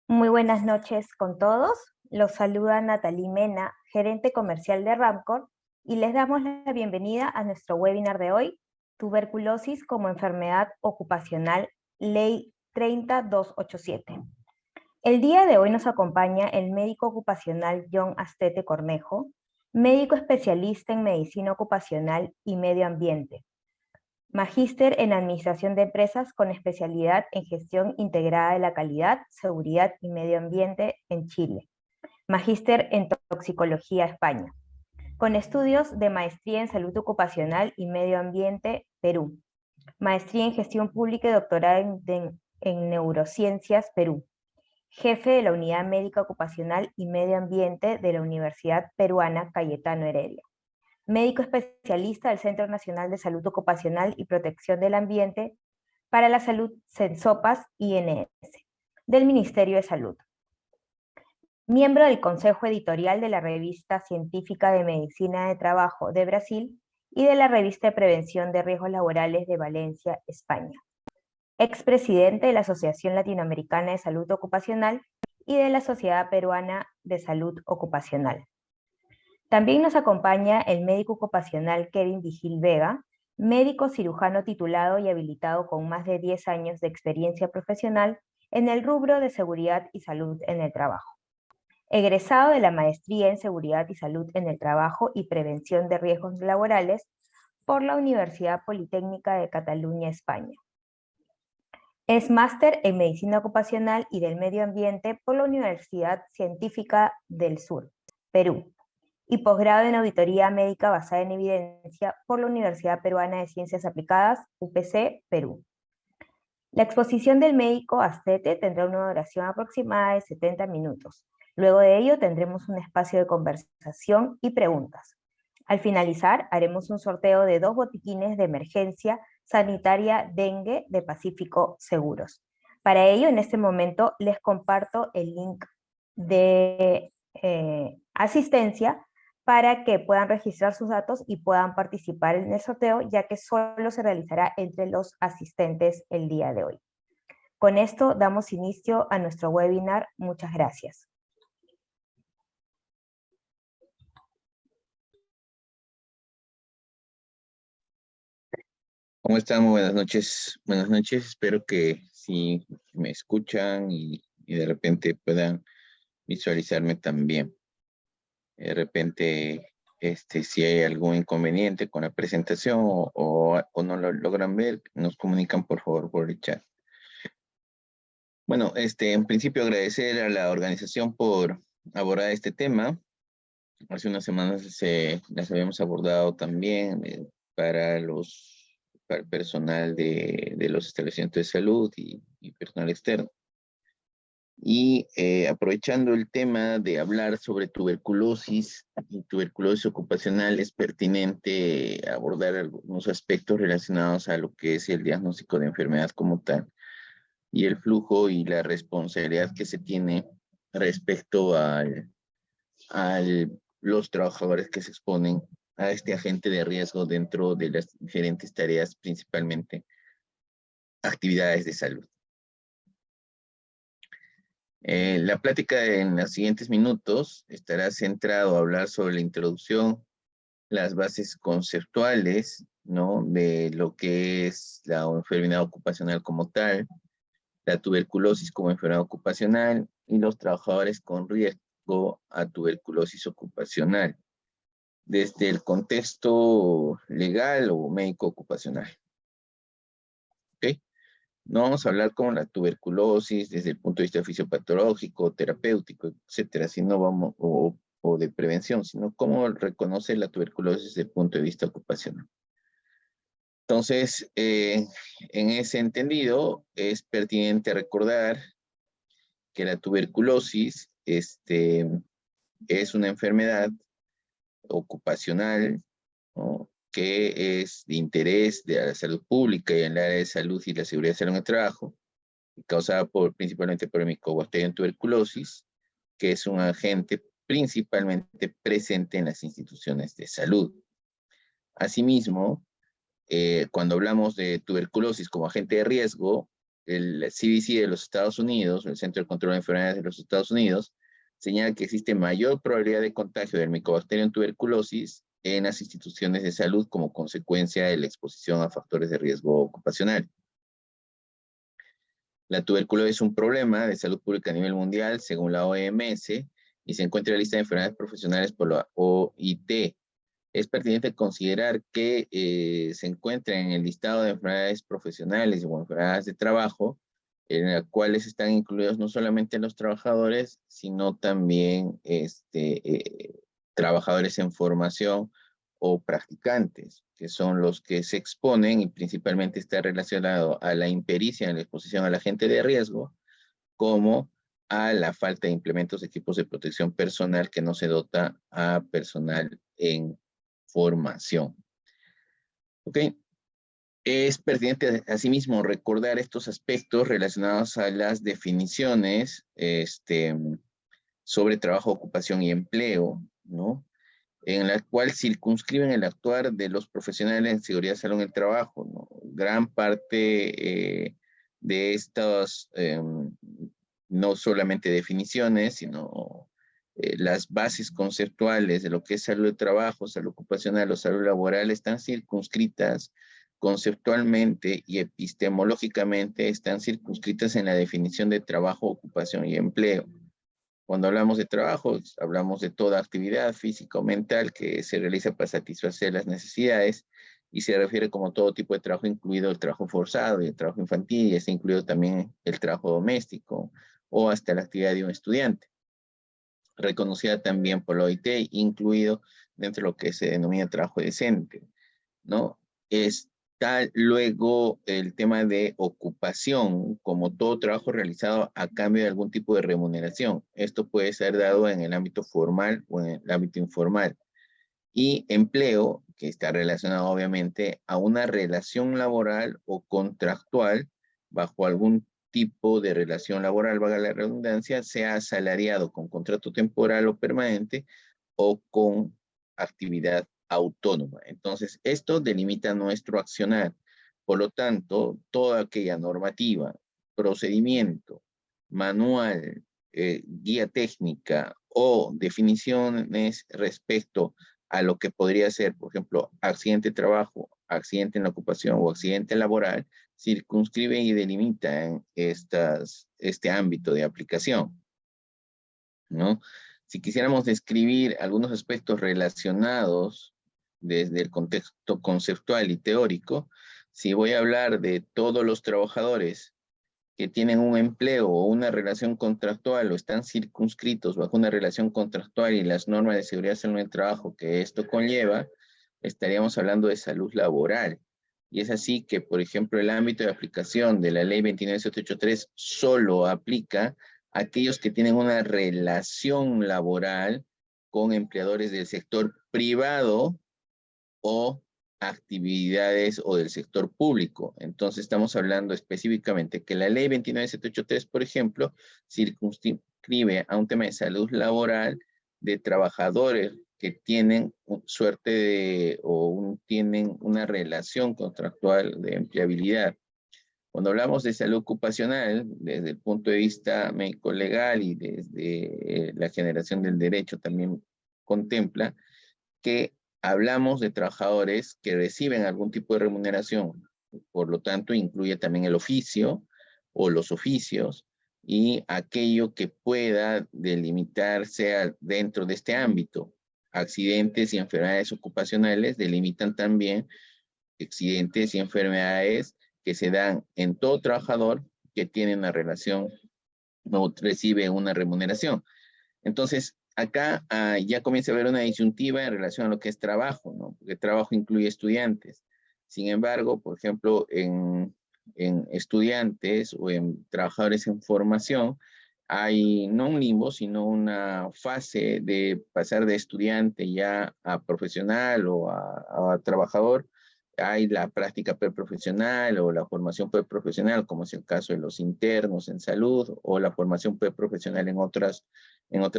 Muy buenas noches con todos. Los saluda Natalie Mena, gerente comercial de Ramcor, y les damos la bienvenida a nuestro webinar de hoy, Tuberculosis como enfermedad ocupacional, Ley 30287. El día de hoy nos acompaña el médico ocupacional John Astete Cornejo, médico especialista en medicina ocupacional y medio ambiente, magíster en Administración de Empresas con especialidad en Gestión Integrada de la Calidad, Seguridad y Medio Ambiente en Chile. Magíster en Toxicología España. Con estudios de Maestría en Salud Ocupacional y Medio Ambiente, Perú. Maestría en Gestión Pública y doctorado en Neurociencias, Perú. Jefe de la Unidad Médica Ocupacional y Medio Ambiente de la Universidad Peruana Cayetano Heredia. Médico especialista del Centro Nacional de Salud Ocupacional y Protección del Ambiente para la Salud CENSOPAS INS, del Ministerio de Salud. Miembro del Consejo Editorial de la Revista Científica de Medicina de Trabajo de Brasil y de la Revista de Prevención de Riesgos Laborales de Valencia, España. Expresidente de la Asociación Latinoamericana de Salud Ocupacional y de la Sociedad Peruana de Salud Ocupacional. También nos acompaña el médico ocupacional Kevin Vigil Vega, médico cirujano titulado y habilitado con más de 10 años de experiencia profesional en el rubro de seguridad y salud en el trabajo. Egresado de la Maestría en Seguridad y Salud en el Trabajo y Prevención de Riesgos Laborales por la Universidad Politécnica de Cataluña, España. Es máster en Medicina Ocupacional y del Medio Ambiente por la Universidad Científica del Sur, Perú, y posgrado en Auditoría Médica basada en evidencia por la Universidad Peruana de Ciencias Aplicadas, UPC, Perú. La exposición del médico Astete tendrá una duración aproximada de 70 minutos. Luego de ello tendremos un espacio de conversación y preguntas. Al finalizar, haremos un sorteo de 2 botiquines de emergencia sanitaria dengue de Pacífico Seguros. Para ello, en este momento, les comparto el link de asistencia para que puedan registrar sus datos y puedan participar en el sorteo, ya que solo se realizará entre los asistentes el día de hoy. Con esto damos inicio a nuestro webinar. Muchas gracias. ¿Cómo están? Muy buenas noches. Buenas noches. Espero que sí me escuchan y de repente puedan visualizarme también. De repente, si hay algún inconveniente con la presentación o no lo logran ver, nos comunican por favor por el chat. Bueno, en principio agradecer a la organización por abordar este tema. Hace unas semanas las habíamos abordado también para el personal de los establecimientos de salud y personal externo. Y aprovechando el tema de hablar sobre tuberculosis y tuberculosis ocupacional, es pertinente abordar algunos aspectos relacionados a lo que es el diagnóstico de enfermedad como tal y el flujo y la responsabilidad que se tiene respecto a los trabajadores que se exponen a este agente de riesgo dentro de las diferentes tareas, principalmente actividades de salud. La plática en los siguientes minutos estará centrado a hablar sobre la introducción, las bases conceptuales, ¿no?, de lo que es la enfermedad ocupacional como tal, la tuberculosis como enfermedad ocupacional y los trabajadores con riesgo a tuberculosis ocupacional, desde el contexto legal o médico ocupacional. ¿Ok? No vamos a hablar como la tuberculosis desde el punto de vista fisiopatológico, terapéutico, etcétera, sino vamos, o de prevención, sino cómo reconocer la tuberculosis desde el punto de vista ocupacional. Entonces, en ese entendido, es pertinente recordar que la tuberculosis es una enfermedad ocupacional, ¿no?, que es de interés de la salud pública y en el área de salud y la seguridad de salud en el trabajo, causada principalmente por el Mycobacterium tuberculosis, que es un agente principalmente presente en las instituciones de salud. Asimismo, cuando hablamos de tuberculosis como agente de riesgo, el CDC de los Estados Unidos, el Centro de Control de Enfermedades de los Estados Unidos, señala que existe mayor probabilidad de contagio del Mycobacterium tuberculosis en las instituciones de salud como consecuencia de la exposición a factores de riesgo ocupacional. La tuberculosis es un problema de salud pública a nivel mundial, según la OMS, y se encuentra en la lista de enfermedades profesionales por la OIT. Es pertinente considerar que se encuentra en el listado de enfermedades profesionales o enfermedades de trabajo, en las cuales están incluidos no solamente los trabajadores, sino también trabajadores en formación o practicantes, que son los que se exponen y principalmente está relacionado a la impericia en la exposición al agente de riesgo, como a la falta de implementos, equipos de protección personal que no se dota a personal en formación. ¿Ok? Es pertinente asimismo recordar estos aspectos relacionados a las definiciones sobre trabajo, ocupación y empleo, ¿no? En la cual circunscriben el actuar de los profesionales en seguridad, salud en el trabajo, ¿no? Gran parte de estas, no solamente definiciones, sino las bases conceptuales de lo que es salud de trabajo, salud ocupacional o salud laboral están circunscritas conceptualmente y epistemológicamente, están circunscritas en la definición de trabajo, ocupación y empleo. Cuando hablamos de trabajo, hablamos de toda actividad física o mental que se realiza para satisfacer las necesidades y se refiere como todo tipo de trabajo, incluido el trabajo forzado y el trabajo infantil, y está incluido también el trabajo doméstico o hasta la actividad de un estudiante, reconocida también por la OIT, incluido dentro de lo que se denomina trabajo decente, ¿no? Está luego el tema de ocupación, como todo trabajo realizado a cambio de algún tipo de remuneración. Esto puede ser dado en el ámbito formal o en el ámbito informal. Y empleo, que está relacionado obviamente a una relación laboral o contractual bajo algún tipo de relación laboral, valga la redundancia, sea asalariado con contrato temporal o permanente o con actividad autónoma. Entonces, esto delimita nuestro accionar. Por lo tanto, toda aquella normativa, procedimiento, manual, guía técnica o definiciones respecto a lo que podría ser, por ejemplo, accidente de trabajo, accidente en la ocupación o accidente laboral, circunscribe y delimita este ámbito de aplicación, ¿no? Si quisiéramos describir algunos aspectos relacionados desde el contexto conceptual y teórico, si voy a hablar de todos los trabajadores que tienen un empleo o una relación contractual o están circunscritos bajo una relación contractual y las normas de seguridad en el trabajo que esto conlleva, estaríamos hablando de salud laboral. Y es así que, por ejemplo, el ámbito de aplicación de la ley 29783 solo aplica a aquellos que tienen una relación laboral con empleadores del sector privado o actividades o del sector público. Entonces estamos hablando específicamente que la ley 29783, por ejemplo, circunscribe a un tema de salud laboral de trabajadores que tienen suerte de, tienen una relación contractual de empleabilidad. Cuando hablamos de salud ocupacional, desde el punto de vista médico-legal y desde la generación del derecho también contempla que hablamos de trabajadores que reciben algún tipo de remuneración, por lo tanto incluye también el oficio o los oficios y aquello que pueda delimitarse dentro de este ámbito. Accidentes y enfermedades ocupacionales delimitan también accidentes y enfermedades que se dan en todo trabajador que tiene una relación o recibe una remuneración. Entonces, acá ya comienza a haber una disyuntiva en relación a lo que es trabajo, ¿no? Porque trabajo incluye estudiantes. Sin embargo, por ejemplo, en estudiantes o en trabajadores en formación, hay no un limbo, sino una fase de pasar de estudiante ya a profesional o a trabajador. Hay la práctica preprofesional o la formación preprofesional, como es el caso de los internos en salud, o la formación preprofesional en otras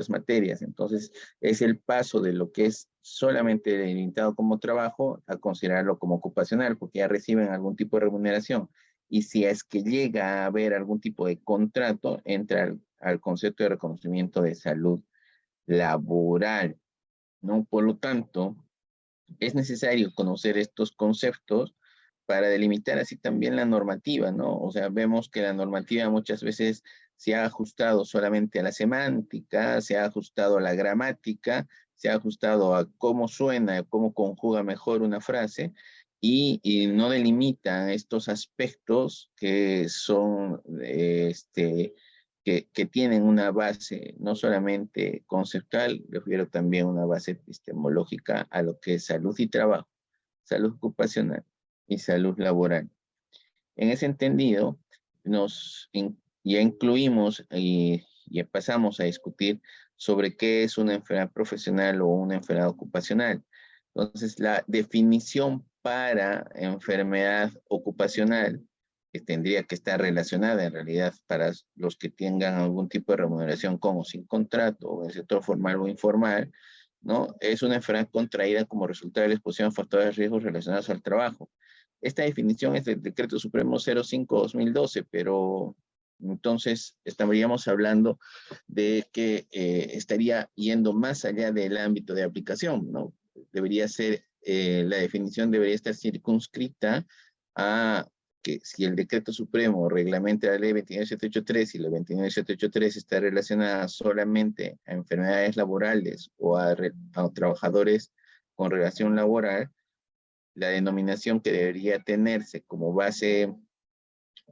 materias. Entonces, es el paso de lo que es solamente delimitado como trabajo a considerarlo como ocupacional, porque ya reciben algún tipo de remuneración. y si es que llega a haber algún tipo de contrato, entra al concepto de reconocimiento de salud laboral, ¿no? Por lo tanto, es necesario conocer estos conceptos para delimitar así también la normativa, ¿no? O sea, vemos que la normativa muchas veces se ha ajustado solamente a la semántica, se ha ajustado a la gramática, se ha ajustado a cómo suena, cómo conjuga mejor una frase, y no delimita estos aspectos que son, que tienen una base no solamente conceptual, refiero también a una base epistemológica a lo que es salud y trabajo, salud ocupacional y salud laboral. En ese entendido, ya incluimos y pasamos a discutir sobre qué es una enfermedad profesional o una enfermedad ocupacional. Entonces, la definición para enfermedad ocupacional, que tendría que estar relacionada en realidad para los que tengan algún tipo de remuneración con o sin contrato, o en el sector formal o informal, ¿no? Es una enfermedad contraída como resultado de la exposición a factores de riesgo relacionados al trabajo. Esta definición es del Decreto Supremo 05-2012, pero entonces estaríamos hablando de que estaría yendo más allá del ámbito de aplicación, ¿no? Debería ser, la definición debería estar circunscrita a que si el Decreto Supremo reglamenta la ley 29783 y la 29783 está relacionada solamente a enfermedades laborales o a trabajadores con relación laboral, la denominación que debería tenerse como base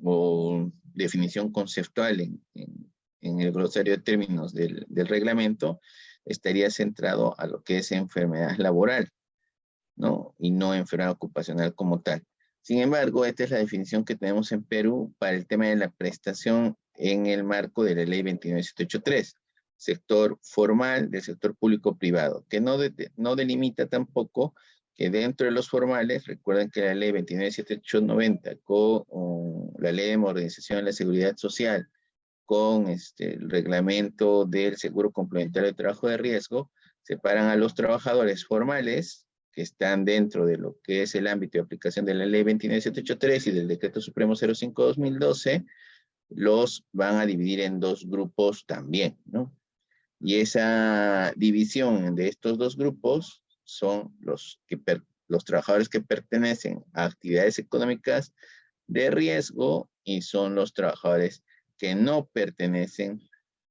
o definición conceptual en el glosario de términos del reglamento estaría centrado a lo que es enfermedad laboral, ¿no? Y no enfermedad ocupacional como tal. Sin embargo, esta es la definición que tenemos en Perú para el tema de la prestación en el marco de la ley 29783, sector formal del sector público-privado, que no delimita tampoco que dentro de los formales, recuerden que la ley 29790 con la ley de modernización de la seguridad social, con el reglamento del seguro complementario de trabajo de riesgo, separan a los trabajadores formales que están dentro de lo que es el ámbito de aplicación de la ley 29783 y del Decreto Supremo 05-2012, los van a dividir en dos grupos también, ¿no? Y esa división de estos dos grupos son los trabajadores que pertenecen a actividades económicas de riesgo y son los trabajadores que no pertenecen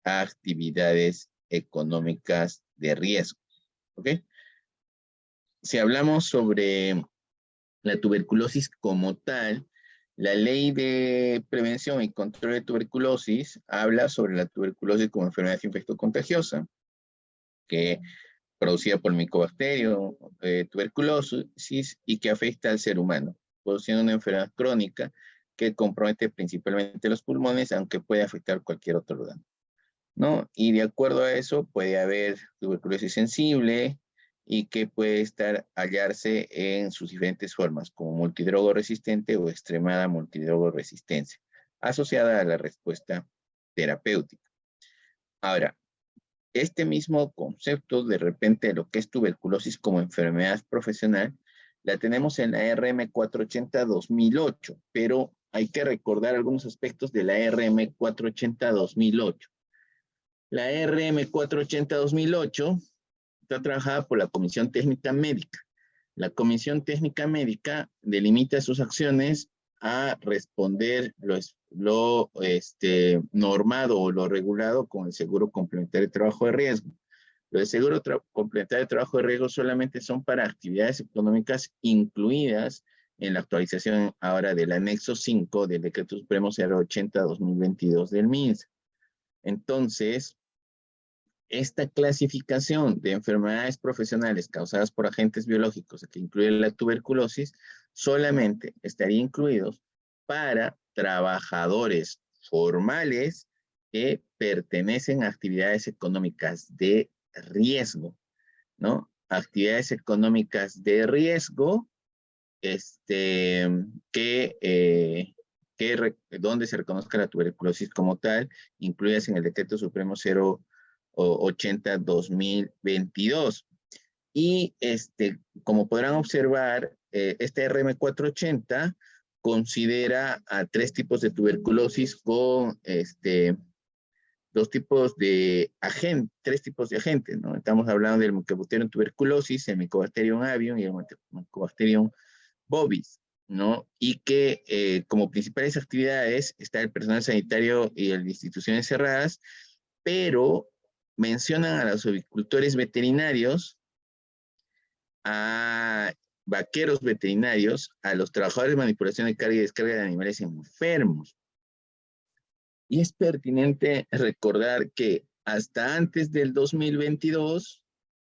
a actividades económicas de riesgo. ¿Ok? Si hablamos sobre la tuberculosis como tal, la ley de prevención y control de tuberculosis habla sobre la tuberculosis como enfermedad infectocontagiosa, que producida por micobacterio, tuberculosis, y que afecta al ser humano, produciendo una enfermedad crónica que compromete principalmente los pulmones, aunque puede afectar cualquier otro órgano, ¿no? Y de acuerdo a eso puede haber tuberculosis sensible y que puede hallarse en sus diferentes formas, como multidrogo resistente o extremada multidrogo resistencia, asociada a la respuesta terapéutica. Ahora, este mismo concepto de repente de lo que es tuberculosis como enfermedad profesional, la tenemos en la RM 480-2008, pero hay que recordar algunos aspectos de la RM 480-2008. La RM 480-2008 está trabajada por la Comisión Técnica Médica. La Comisión Técnica Médica delimita sus acciones a responder lo normado o lo regulado con el seguro complementario de trabajo de riesgo. Los seguros complementario de trabajo de riesgo solamente son para actividades económicas incluidas en la actualización ahora del anexo 5 del Decreto Supremo 080-2022 del MINSA. Entonces, esta clasificación de enfermedades profesionales causadas por agentes biológicos, que incluye la tuberculosis, solamente estaría incluidos para trabajadores formales que pertenecen a actividades económicas de riesgo, ¿no? Actividades económicas de riesgo, donde se reconozca la tuberculosis como tal, incluidas en el Decreto Supremo 080-2022. Y como podrán observar, este RM 480 considera a 3 tipos de tuberculosis con 2 tipos de agentes, 3 tipos de agentes, ¿no? Estamos hablando del Mycobacterium tuberculosis, el Mycobacterium avium y el Mycobacterium bovis, ¿no? Y que como principales actividades está el personal sanitario y el de instituciones cerradas, pero mencionan a los avicultores veterinarios, a vaqueros veterinarios, a los trabajadores de manipulación de carga y descarga de animales enfermos. Y es pertinente recordar que hasta antes del 2022,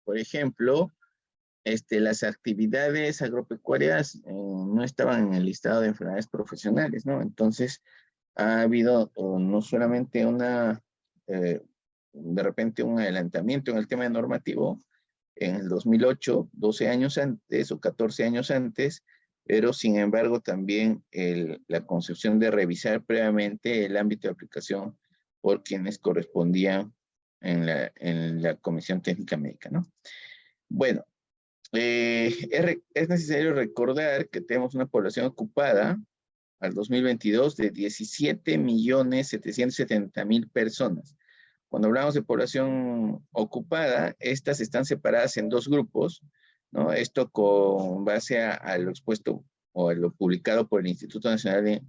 por ejemplo, las actividades agropecuarias no estaban en el listado de enfermedades profesionales, ¿no? Entonces, ha habido no solamente de repente un adelantamiento en el tema normativo en el 2008, 12 años antes o 14 años antes, pero sin embargo también la concepción de revisar previamente el ámbito de aplicación por quienes correspondían en la Comisión Técnica Médica, ¿no? Bueno, es necesario recordar que tenemos una población ocupada al 2022 de 17.770.000 personas. Cuando hablamos de población ocupada, estas están separadas en 2 grupos, ¿no? Esto con base a lo expuesto o a lo publicado por el Instituto Nacional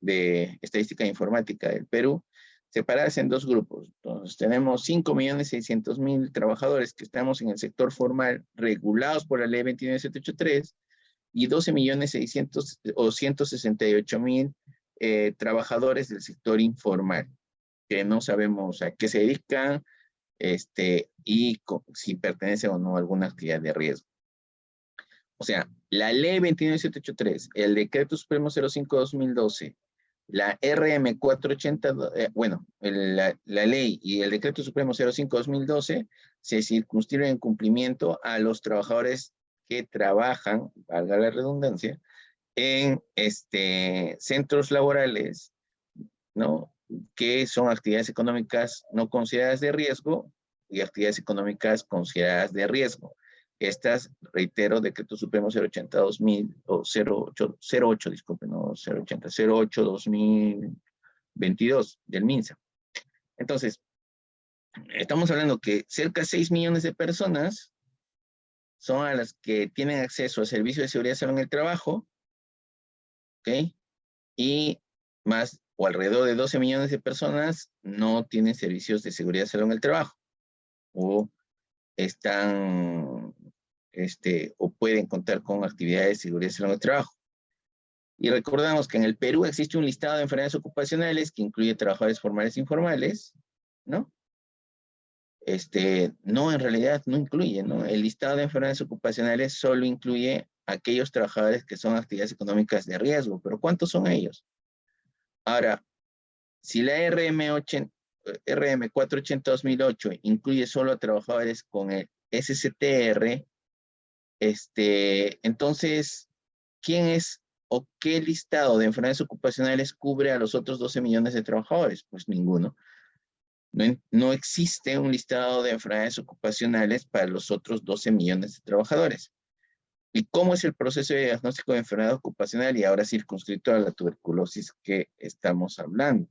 de Estadística e Informática del Perú, separadas en 2 grupos. Entonces, tenemos 5.600.000 trabajadores que estamos en el sector formal regulados por la Ley 29783 y 12.600.000 o 168.000 trabajadores del sector informal, que no sabemos a qué se dedican y si pertenece o no a alguna actividad de riesgo. O sea, la Ley 29783, el Decreto Supremo 05-2012, la RM 480, la ley y el Decreto Supremo 05-2012 se circunscriben en cumplimiento a los trabajadores que trabajan, valga la redundancia, en centros laborales, ¿no? Que son actividades económicas no consideradas de riesgo y actividades económicas consideradas de riesgo. Estas, reitero, Decreto Supremo 080-2000, o 08, disculpen, no 080, 08-2022 del MINSA. Entonces, estamos hablando que cerca de 6 millones de personas son a las que tienen acceso al servicio de seguridad y salud en el trabajo, ¿ok? Y más o alrededor de 12 millones de personas no tienen servicios de seguridad y salud en el trabajo, o están, o pueden contar con actividades de seguridad y salud en el trabajo. Y recordamos que en el Perú existe un listado de enfermedades ocupacionales que incluye trabajadores formales e informales, ¿no? No, en realidad no incluye, ¿no? El listado de enfermedades ocupacionales solo incluye aquellos trabajadores que son actividades económicas de riesgo, pero ¿cuántos son ellos? Ahora, si la RM 480-2008 incluye solo a trabajadores con el SSTR, entonces, ¿quién es o qué listado de enfermedades ocupacionales cubre a los otros 12 millones de trabajadores? Pues ninguno. No existe un listado de enfermedades ocupacionales para los otros 12 millones de trabajadores. ¿Y cómo es el proceso de diagnóstico de enfermedad ocupacional? Y ahora circunscrito a la tuberculosis que estamos hablando.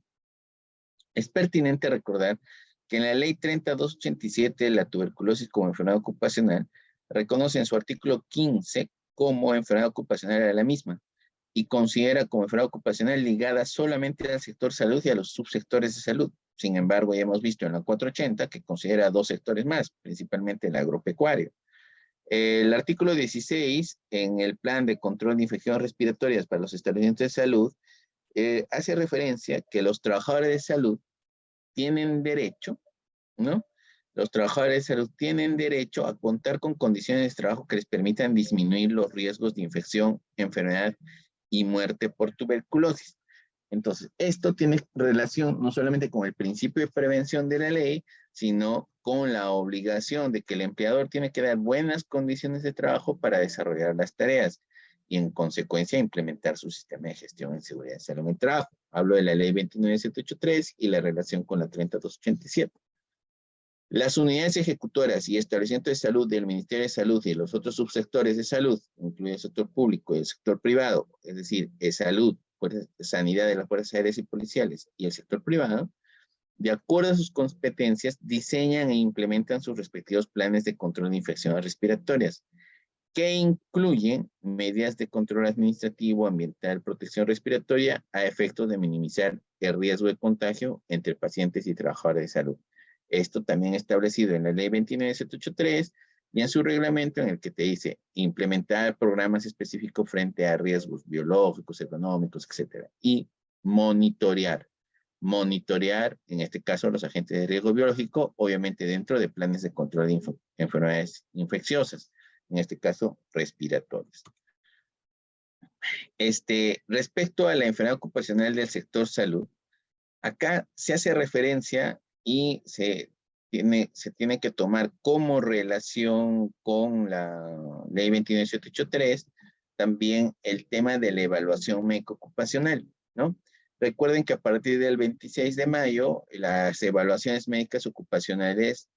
Es pertinente recordar que en la Ley 30.287, la tuberculosis como enfermedad ocupacional, reconoce en su artículo 15 como enfermedad ocupacional a la misma y considera como enfermedad ocupacional ligada solamente al sector salud y a los subsectores de salud. Sin embargo, ya hemos visto en la 480 que considera 2 sectores más, principalmente el agropecuario. El artículo 16, en el Plan de Control de Infecciones Respiratorias para los establecimientos de salud, hace referencia que los trabajadores de salud tienen derecho, ¿no? Los trabajadores de salud tienen derecho a contar con condiciones de trabajo que les permitan disminuir los riesgos de infección, enfermedad y muerte por tuberculosis. Entonces, esto tiene relación no solamente con el principio de prevención de la ley, sino con la obligación de que el empleador tiene que dar buenas condiciones de trabajo para desarrollar las tareas y en consecuencia implementar su sistema de gestión en seguridad y salud en el trabajo. Hablo de la ley 29783 y la relación con la 30287. Las unidades ejecutoras y establecimientos de salud del Ministerio de Salud y los otros subsectores de salud, incluido el sector público y el sector privado, es decir, salud, sanidad de las fuerzas aéreas y policiales y el sector privado, de acuerdo a sus competencias, diseñan e implementan sus respectivos planes de control de infecciones respiratorias, que incluyen medidas de control administrativo, ambiental, protección respiratoria, a efectos de minimizar el riesgo de contagio entre pacientes y trabajadores de salud. Esto también establecido en la Ley 29783 y en su reglamento, en el que te dice implementar programas específicos frente a riesgos biológicos, económicos, etcétera, y monitorear. Monitorear, en este caso, los agentes de riesgo biológico, obviamente dentro de planes de control de enfermedades infecciosas, en este caso, respiratorias. Respecto a la enfermedad ocupacional del sector salud, acá se hace referencia y se tiene que tomar como relación con la Ley 29783 también el tema de la evaluación médico-ocupacional, ¿no? Recuerden que a partir del 26 de mayo, las evaluaciones médicas ocupacionales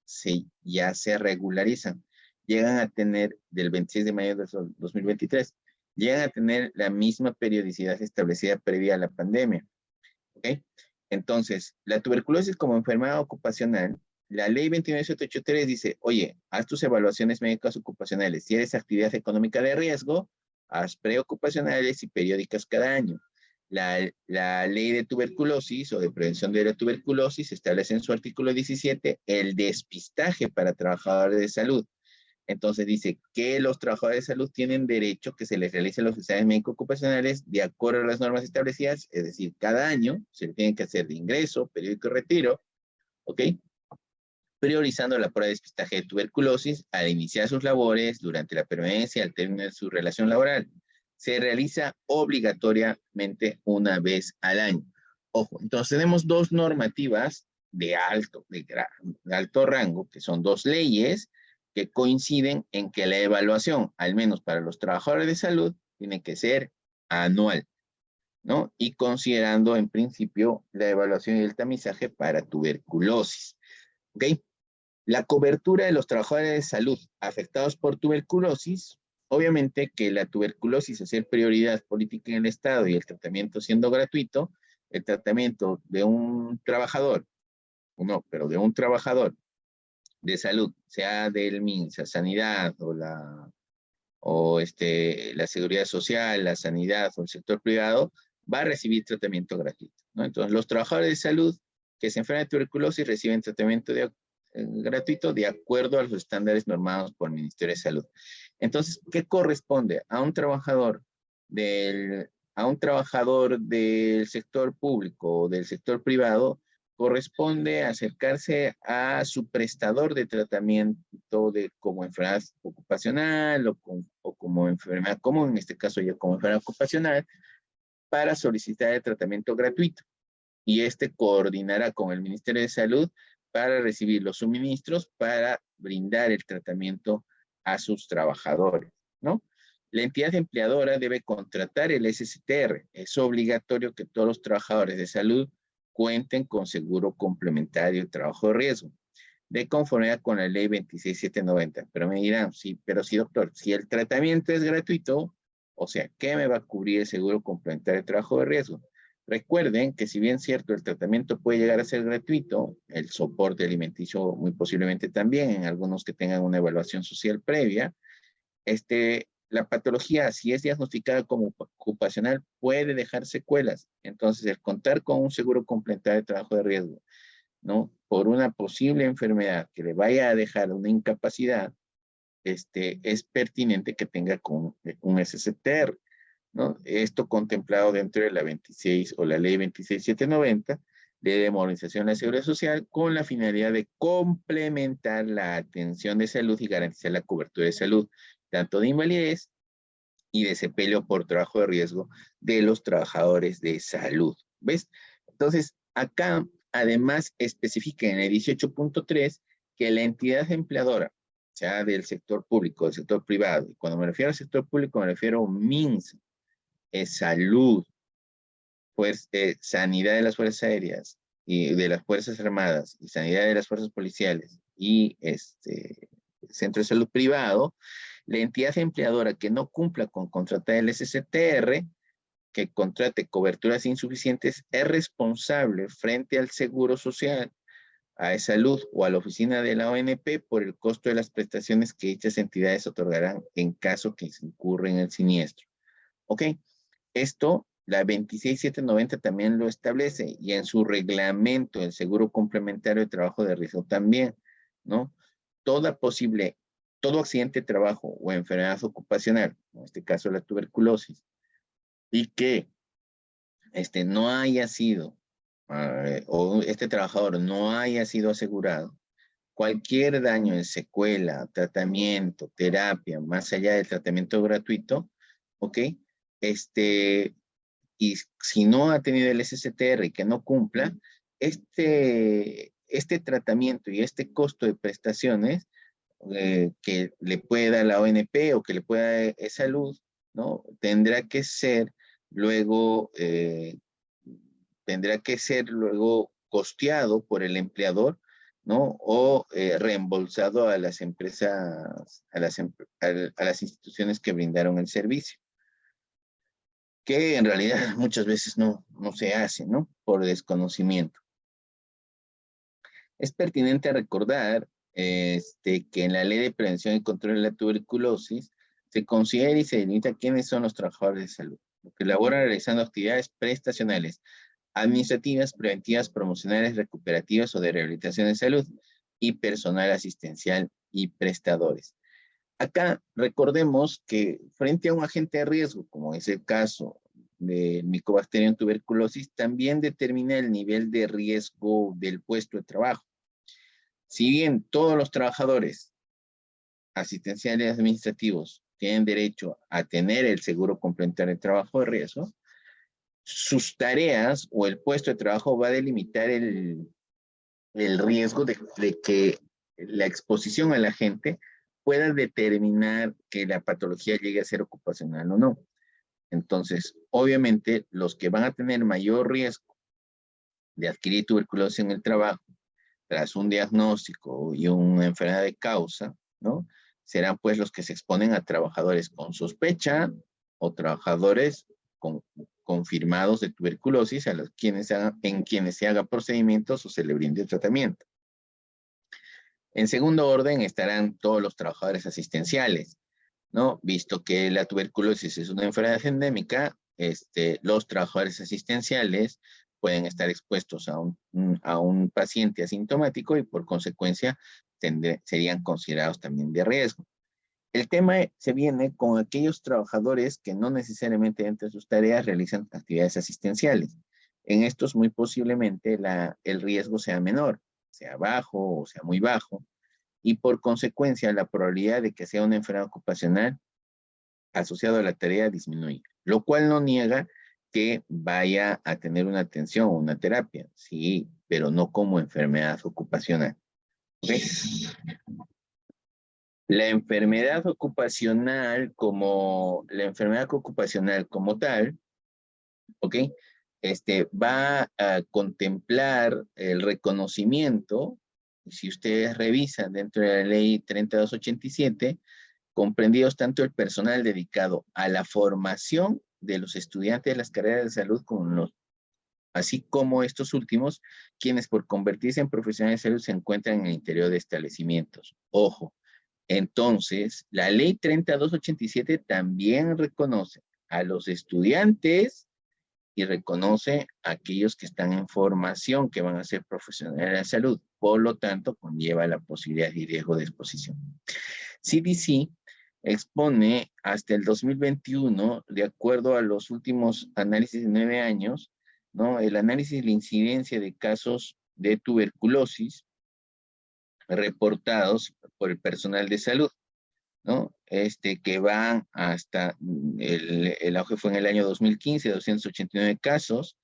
ya se regularizan. Llegan a tener, del 26 de mayo de 2023, llegan a tener la misma periodicidad establecida previa a la pandemia. ¿Ok? Entonces, la tuberculosis como enfermedad ocupacional, la ley 29783 dice, oye, haz tus evaluaciones médicas ocupacionales. Si eres actividad económica de riesgo, haz preocupacionales y periódicas cada año. La ley de tuberculosis o de prevención de la tuberculosis establece en su artículo 17 el despistaje para trabajadores de salud. Entonces dice que los trabajadores de salud tienen derecho que se les realicen los exámenes médico-ocupacionales de acuerdo a las normas establecidas, es decir, cada año se le tienen que hacer de ingreso, periódico y retiro, ¿ok? Priorizando la prueba de despistaje de tuberculosis al iniciar sus labores, durante la permanencia, al término de su relación laboral. Se realiza obligatoriamente una vez al año. Ojo, entonces tenemos dos normativas de alto rango, que son dos leyes, que coinciden en que la evaluación, al menos para los trabajadores de salud, tiene que ser anual, ¿no? Y considerando en principio la evaluación y el tamizaje para tuberculosis, ¿ok? La cobertura de los trabajadores de salud afectados por tuberculosis, obviamente que la tuberculosis es ser prioridad política en el Estado y el tratamiento siendo gratuito, el tratamiento de un trabajador, no, pero de un trabajador de salud, sea del MINSA, Sanidad la Seguridad Social, la Sanidad o el sector privado, va a recibir tratamiento gratuito, ¿no? Entonces, los trabajadores de salud que se enferman de tuberculosis reciben tratamiento gratuito de acuerdo a los estándares normados por el Ministerio de Salud. Entonces, ¿qué corresponde a un trabajador del sector público o del sector privado? Corresponde acercarse a su prestador de tratamiento como enfermedad ocupacional o como enfermedad común, en este caso ya como enfermedad ocupacional, para solicitar el tratamiento gratuito. Y coordinará con el Ministerio de Salud para recibir los suministros para brindar el tratamiento a sus trabajadores, ¿no? La entidad empleadora debe contratar el SSTR. Es obligatorio que todos los trabajadores de salud cuenten con seguro complementario de trabajo de riesgo, de conformidad con la ley 26790. Pero me dirán, sí, pero sí, doctor, si el tratamiento es gratuito, o sea, ¿qué me va a cubrir el seguro complementario de trabajo de riesgo? Recuerden que si bien cierto, el tratamiento puede llegar a ser gratuito, el soporte alimenticio muy posiblemente también, en algunos que tengan una evaluación social previa, la patología, si es diagnosticada como ocupacional, puede dejar secuelas. Entonces, el contar con un seguro complementario de trabajo de riesgo, ¿no? Por una posible enfermedad que le vaya a dejar una incapacidad, es pertinente que tenga con un SSTR, ¿no? Esto contemplado dentro de la 26 o la ley 26790 de demonización de la seguridad social con la finalidad de complementar la atención de salud y garantizar la cobertura de salud, tanto de invalidez y de sepelio por trabajo de riesgo de los trabajadores de salud. ¿Ves? Entonces, acá además especifica en el 18.3 que la entidad empleadora, sea del sector público, del sector privado, y cuando me refiero al sector público me refiero a MINSA, salud, pues, sanidad de las fuerzas aéreas y de las fuerzas armadas y sanidad de las fuerzas policiales y centro de salud privado, la entidad empleadora que no cumpla con contratar el SSTR, que contrate coberturas insuficientes, es responsable frente al Seguro Social, a Salud o a la oficina de la ONP por el costo de las prestaciones que dichas entidades otorgarán en caso que se incurra en el siniestro. ¿Ok? Esto, la 26790 también lo establece y en su reglamento el seguro complementario de trabajo de riesgo también, ¿no? Todo accidente de trabajo o enfermedad ocupacional, en este caso la tuberculosis, y que no haya sido, o este trabajador no haya sido asegurado, cualquier daño en secuela, tratamiento, terapia, más allá del tratamiento gratuito, ¿ok? Y si no ha tenido el SSTR y que no cumpla, este tratamiento y este costo de prestaciones que le puede dar la ONP o que le pueda dar salud, ¿no? Tendrá que ser luego costeado por el empleador, ¿no? O reembolsado a las empresas, a las instituciones que brindaron el servicio, que en realidad muchas veces no se hace, ¿no? Por desconocimiento. Es pertinente recordar que en la Ley de Prevención y Control de la Tuberculosis se considera y se delimita quiénes son los trabajadores de salud, los que laboran realizando actividades prestacionales, administrativas, preventivas, promocionales, recuperativas o de rehabilitación de salud, y personal asistencial y prestadores. Acá recordemos que frente a un agente de riesgo, como es el caso de Mycobacterium tuberculosis, también determina el nivel de riesgo del puesto de trabajo. Si bien todos los trabajadores asistenciales y administrativos tienen derecho a tener el seguro complementario de trabajo de riesgo, sus tareas o el puesto de trabajo va a delimitar el riesgo de que la exposición a la gente pueda determinar que la patología llegue a ser ocupacional o no. Entonces, obviamente, los que van a tener mayor riesgo de adquirir tuberculosis en el trabajo, tras un diagnóstico y una enfermedad de causa, ¿no? Serán pues los que se exponen a trabajadores con sospecha o trabajadores confirmados de tuberculosis en quienes se haga procedimientos o se le brinde tratamiento. En segundo orden estarán todos los trabajadores asistenciales, ¿no? Visto que la tuberculosis es una enfermedad endémica, los trabajadores asistenciales pueden estar expuestos a un paciente asintomático y por consecuencia serían considerados también de riesgo. El tema se viene con aquellos trabajadores que no necesariamente entre sus tareas realizan actividades asistenciales. En estos muy posiblemente el riesgo sea menor, sea bajo o sea muy bajo, y por consecuencia la probabilidad de que sea una enfermedad ocupacional asociada a la tarea disminuye, lo cual no niega que vaya a tener una atención o una terapia, sí, pero no como enfermedad ocupacional. ¿Ves? La enfermedad ocupacional como tal, ¿ok? Va a contemplar el reconocimiento, y si ustedes revisan dentro de la ley 3287, comprendidos tanto el personal dedicado a la formación de los estudiantes de las carreras de salud así como estos últimos, quienes por convertirse en profesionales de salud se encuentran en el interior de establecimientos. Ojo, entonces, la ley 3287 también reconoce a los estudiantes y reconoce a aquellos que están en formación, que van a ser profesionales de la salud. Por lo tanto, conlleva la posibilidad y riesgo de exposición. CDC expone hasta el 2021, de acuerdo a los últimos análisis de 9 años, ¿no? El análisis de la incidencia de casos de tuberculosis reportados por el personal de salud, ¿no? Que van hasta, el auge fue en el año 2015, 289 casos,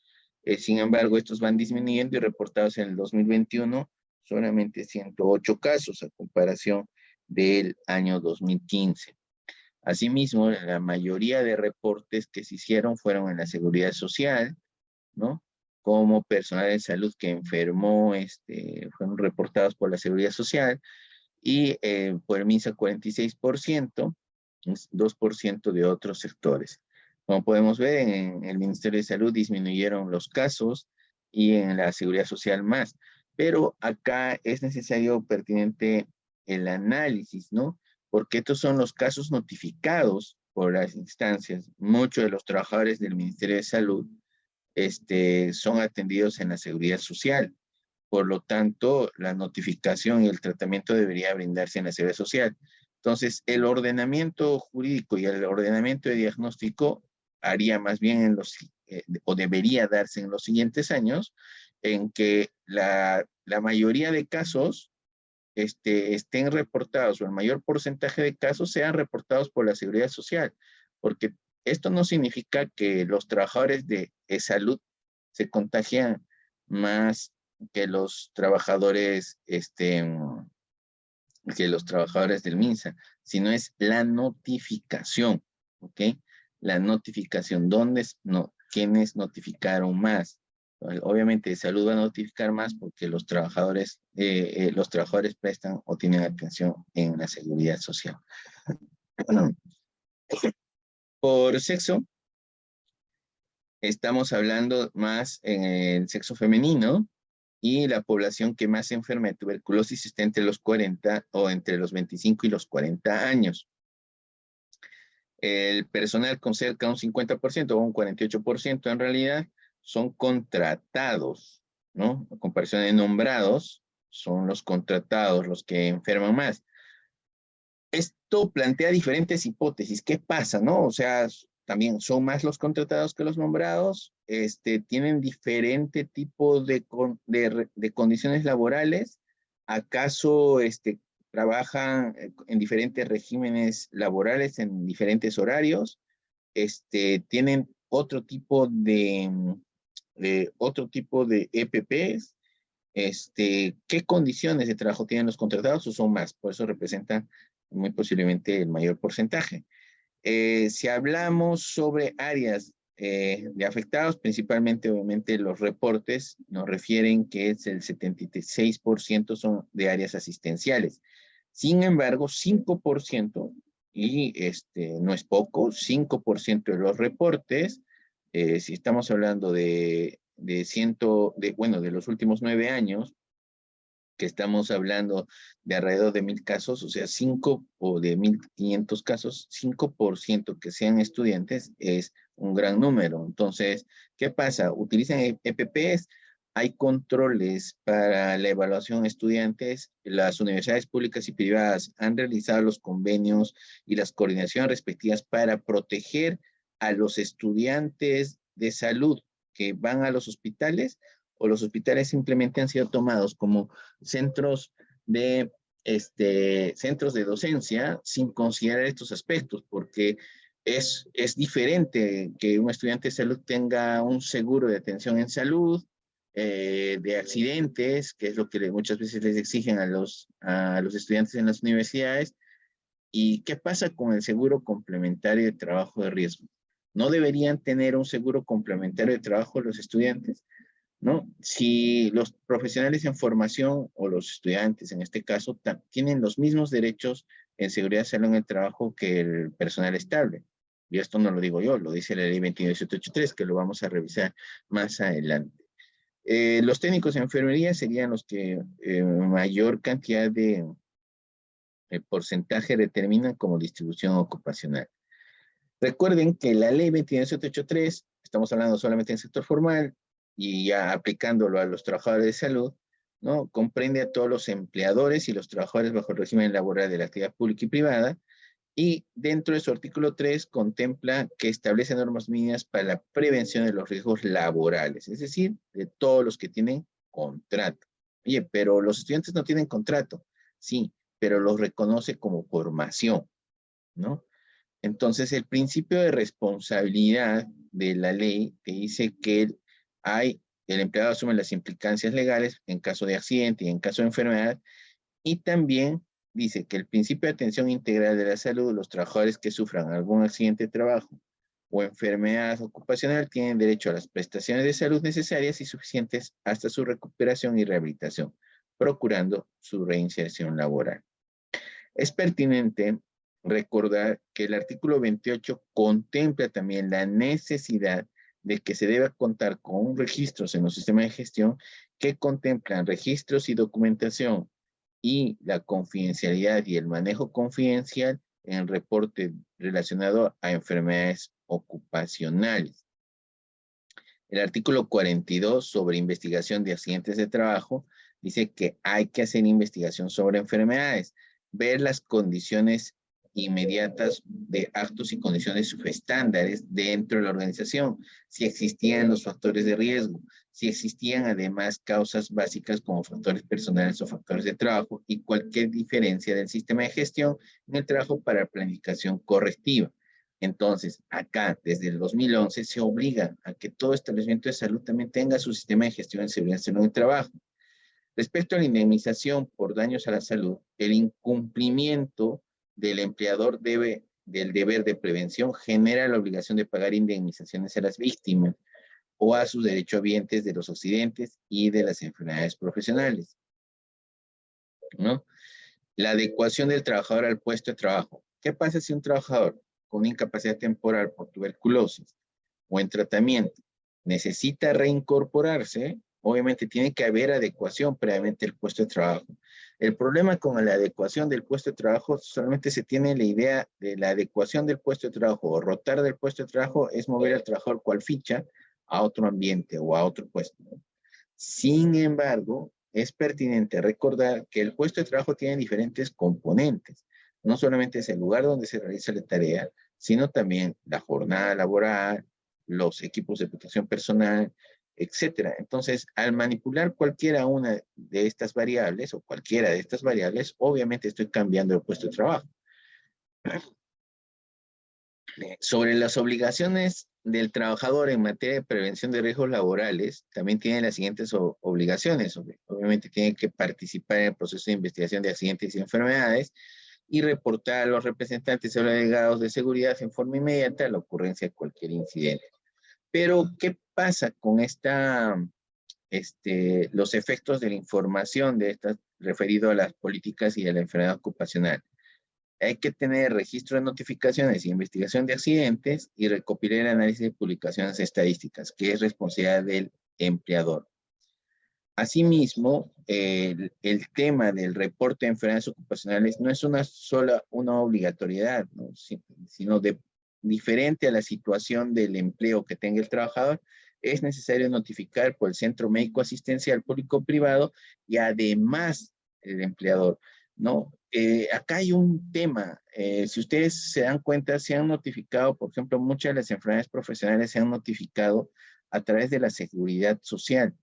sin embargo, estos van disminuyendo y reportados en el 2021, solamente 108 casos a comparación del año 2015. Asimismo, la mayoría de reportes que se hicieron fueron en la seguridad social, ¿no? como personal de salud que enfermó, fueron reportados por la Seguridad Social, y por el MINSA 46%, 2% de otros sectores. Como podemos ver, en el Ministerio de Salud disminuyeron los casos y en la Seguridad Social más. Pero acá es necesario pertinente el análisis, ¿no? Porque estos son los casos notificados por las instancias. Muchos de los trabajadores del Ministerio de Salud son atendidos en la Seguridad Social. Por lo tanto, la notificación y el tratamiento debería brindarse en la Seguridad Social. Entonces, el ordenamiento jurídico y el ordenamiento de diagnóstico haría más bien o debería darse en los siguientes años, en que la mayoría de casos estén reportados, o el mayor porcentaje de casos sean reportados por la Seguridad Social, porque esto no significa que los trabajadores de salud se contagian más que los trabajadores, que los trabajadores del MINSA, sino es la notificación, ¿ok? La notificación, ¿quiénes notificaron más? Obviamente de salud va a notificar más porque los trabajadores prestan o tienen atención en la seguridad social. Por sexo, estamos hablando más en el sexo femenino, y la población que más se enferma de tuberculosis está entre los 40 o entre los 25 y los 40 años. El personal con cerca de un 50% o un 48% en realidad son contratados, ¿no? A comparación de nombrados, son los contratados los que enferman más. Esto plantea diferentes hipótesis. ¿Qué pasa, no? O sea, también son más los contratados que los nombrados, tienen diferente tipo de condiciones laborales. ¿Acaso trabajan en diferentes regímenes laborales, en diferentes horarios? ¿Tienen otro tipo de EPPs? ¿Qué condiciones de trabajo tienen los contratados o son más? Por eso representan muy posiblemente el mayor porcentaje. Si hablamos sobre áreas de afectados, principalmente obviamente los reportes nos refieren que es el 76% son de áreas asistenciales. Sin embargo, 5%, y no es poco, 5% de los reportes, si estamos hablando de los últimos 9 años, que estamos hablando de alrededor de 1,000 casos, o sea, 5 o de 1,500 casos, 5% que sean estudiantes es un gran número. Entonces, ¿qué pasa? Utilizan EPPs, hay controles para la evaluación de estudiantes, las universidades públicas y privadas han realizado los convenios y las coordinaciones respectivas para proteger a los estudiantes de salud que van a los hospitales, o los hospitales simplemente han sido tomados como centros de docencia sin considerar estos aspectos, porque es diferente que un estudiante de salud tenga un seguro de atención en salud, de accidentes, que es lo que muchas veces les exigen a los estudiantes en las universidades. ¿Y qué pasa con el seguro complementario de trabajo de riesgo? ¿No deberían tener un seguro complementario de trabajo los estudiantes? ¿No? Si los profesionales en formación o los estudiantes en este caso tienen los mismos derechos en seguridad de salud en el trabajo que el personal estable. Y esto no lo digo yo, lo dice la ley 21783, que lo vamos a revisar más adelante. Los técnicos en enfermería serían los que mayor cantidad de porcentaje determinan como distribución ocupacional. Recuerden que la ley 21783, estamos hablando solamente en sector formal, y ya aplicándolo a los trabajadores de salud, ¿no? Comprende a todos los empleadores y los trabajadores bajo el régimen laboral de la actividad pública y privada, y dentro de su artículo 3 contempla que establece normas mínimas para la prevención de los riesgos laborales, es decir, de todos los que tienen contrato. Oye, pero los estudiantes no tienen contrato, sí, pero los reconoce como formación, ¿no? Entonces, el principio de responsabilidad de la ley te dice que el empleado asume las implicancias legales en caso de accidente y en caso de enfermedad, y también dice que el principio de atención integral de la salud, los trabajadores que sufran algún accidente de trabajo o enfermedad ocupacional tienen derecho a las prestaciones de salud necesarias y suficientes hasta su recuperación y rehabilitación, procurando su reinserción laboral. Es pertinente recordar que el artículo 28 contempla también la necesidad de que se deba contar con registros en los sistemas de gestión que contemplan registros y documentación y la confidencialidad y el manejo confidencial en el reporte relacionado a enfermedades ocupacionales. El artículo 42 sobre investigación de accidentes de trabajo dice que hay que hacer investigación sobre enfermedades, ver las condiciones inmediatas de actos y condiciones subestándares dentro de la organización, si existían los factores de riesgo, si existían además causas básicas como factores personales o factores de trabajo y cualquier diferencia del sistema de gestión en el trabajo para planificación correctiva. Entonces, acá, desde el 2011, se obliga a que todo establecimiento de salud también tenga su sistema de gestión de seguridad y salud en el trabajo. Respecto a la indemnización por daños a la salud, el incumplimiento del empleador del deber de prevención genera la obligación de pagar indemnizaciones a las víctimas o a sus derechohabientes de los accidentes y de las enfermedades profesionales, ¿no? La adecuación del trabajador al puesto de trabajo. ¿Qué pasa si un trabajador con incapacidad temporal por tuberculosis o en tratamiento necesita reincorporarse? Obviamente tiene que haber adecuación previamente del puesto de trabajo. El problema con la adecuación del puesto de trabajo, solamente se tiene la idea de la adecuación del puesto de trabajo o rotar del puesto de trabajo es mover al trabajador cual ficha a otro ambiente o a otro puesto. Sin embargo, es pertinente recordar que el puesto de trabajo tiene diferentes componentes. No solamente es el lugar donde se realiza la tarea, sino también la jornada laboral, los equipos de protección personal, etcétera. Entonces, al manipular cualquiera una de estas variables o cualquiera de estas variables, obviamente estoy cambiando el puesto de trabajo. Sobre las obligaciones del trabajador en materia de prevención de riesgos laborales, también tiene las siguientes obligaciones. Obviamente tiene que participar en el proceso de investigación de accidentes y enfermedades y reportar a los representantes o delegados de seguridad en forma inmediata la ocurrencia de cualquier incidente. Pero, ¿qué pasa con los efectos de la información de estas referido a las políticas y a la enfermedad ocupacional? Hay que tener registro de notificaciones y investigación de accidentes y recopilar el análisis de publicaciones estadísticas, que es responsabilidad del empleador. Asimismo, el tema del reporte de enfermedades ocupacionales no es una obligatoriedad, ¿no? Sino diferente a la situación del empleo que tenga el trabajador, es necesario notificar por el centro médico asistencial público-privado y además el empleador, ¿no? Acá hay un tema, si ustedes se dan cuenta, se han notificado, por ejemplo, muchas de las enfermedades profesionales se han notificado a través de la seguridad social,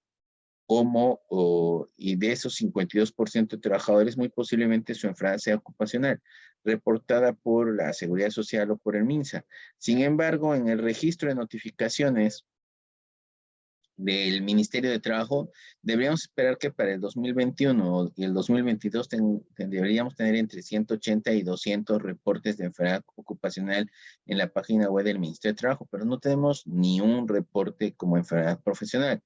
y de esos 52% de trabajadores, muy posiblemente su enfermedad sea ocupacional, reportada por la Seguridad Social o por el MINSA. Sin embargo, en el registro de notificaciones del Ministerio de Trabajo, deberíamos esperar que para el 2021 y el 2022 deberíamos tener entre 180 y 200 reportes de enfermedad ocupacional en la página web del Ministerio de Trabajo, pero no tenemos ni un reporte como enfermedad profesional,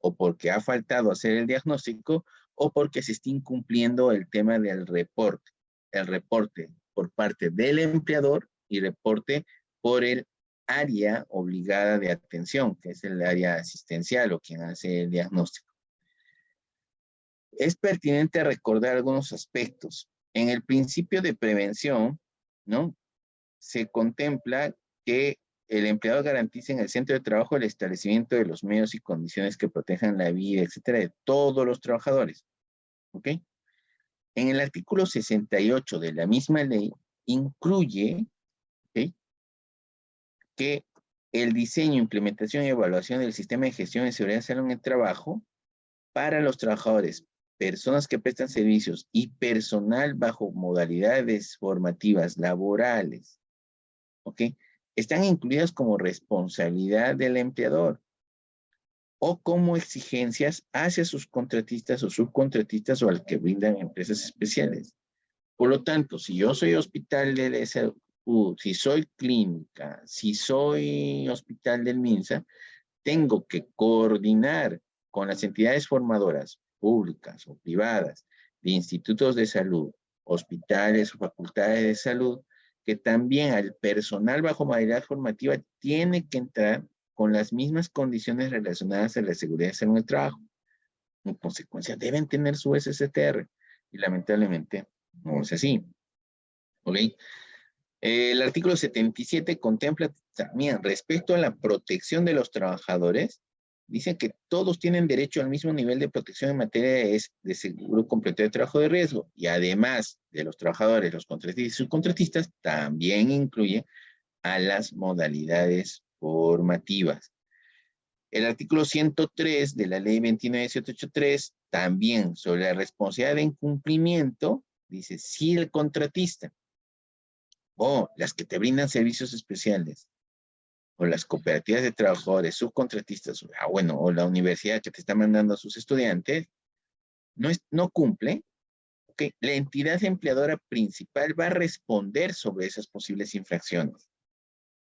o porque ha faltado hacer el diagnóstico, o porque se está incumpliendo el tema del reporte. El reporte por parte del empleador y reporte por el área obligada de atención, que es el área asistencial o quien hace el diagnóstico. Es pertinente recordar algunos aspectos. En el principio de prevención, ¿no? Se contempla que el empleador garantice en el centro de trabajo el establecimiento de los medios y condiciones que protejan la vida, etcétera, de todos los trabajadores. ¿Ok? En el artículo 68 de la misma ley, incluye, ¿okay?, que el diseño, implementación y evaluación del sistema de gestión de seguridad y salud en el trabajo para los trabajadores, personas que prestan servicios y personal bajo modalidades formativas laborales, ¿ok?, están incluidas como responsabilidad del empleador o como exigencias hacia sus contratistas o subcontratistas o al que brindan empresas especiales. Por lo tanto, si yo soy hospital de salud, si soy clínica, si soy hospital del MINSA, tengo que coordinar con las entidades formadoras públicas o privadas de institutos de salud, hospitales o facultades de salud, que también al personal bajo modalidad formativa tiene que entrar con las mismas condiciones relacionadas a la seguridad y salud en el trabajo. En consecuencia, deben tener su SSTR. Y lamentablemente no es así. ¿Ok? El artículo 77 contempla también respecto a la protección de los trabajadores, dice que todos tienen derecho al mismo nivel de protección en materia de seguro completo de trabajo de riesgo, y además de los trabajadores, los contratistas y subcontratistas, también incluye a las modalidades formativas. El artículo 103 de la ley 29783, también sobre la responsabilidad de incumplimiento, dice, si el contratista o las que te brindan servicios especiales, o las cooperativas de trabajadores, subcontratistas, o la universidad que te está mandando a sus estudiantes, no cumple, okay, la entidad empleadora principal va a responder sobre esas posibles infracciones.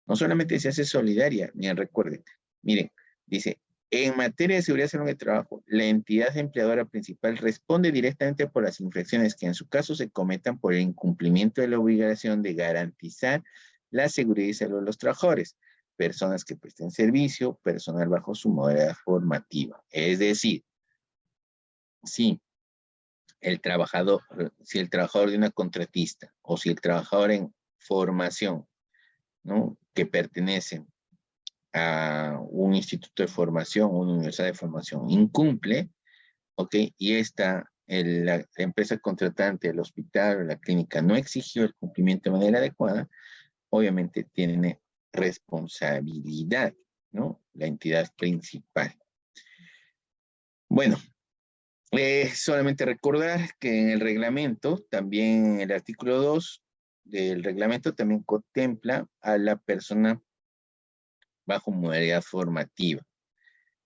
No solamente se hace solidaria, bien recuerden, miren, dice, en materia de seguridad y salud de trabajo, la entidad empleadora principal responde directamente por las infracciones que en su caso se cometan por el incumplimiento de la obligación de garantizar la seguridad y salud de los trabajadores, personas que presten servicio, personal bajo su modalidad formativa. Es decir, si el trabajador de una contratista o si el trabajador en formación, ¿no?, que pertenece a un instituto de formación, una universidad de formación, incumple, ¿ok? Y la empresa contratante, el hospital o la clínica no exigió el cumplimiento de manera adecuada, obviamente tiene responsabilidad, ¿no? La entidad principal. Bueno, solamente recordar que en el reglamento, también el artículo 2 del reglamento también contempla a la persona bajo modalidad formativa.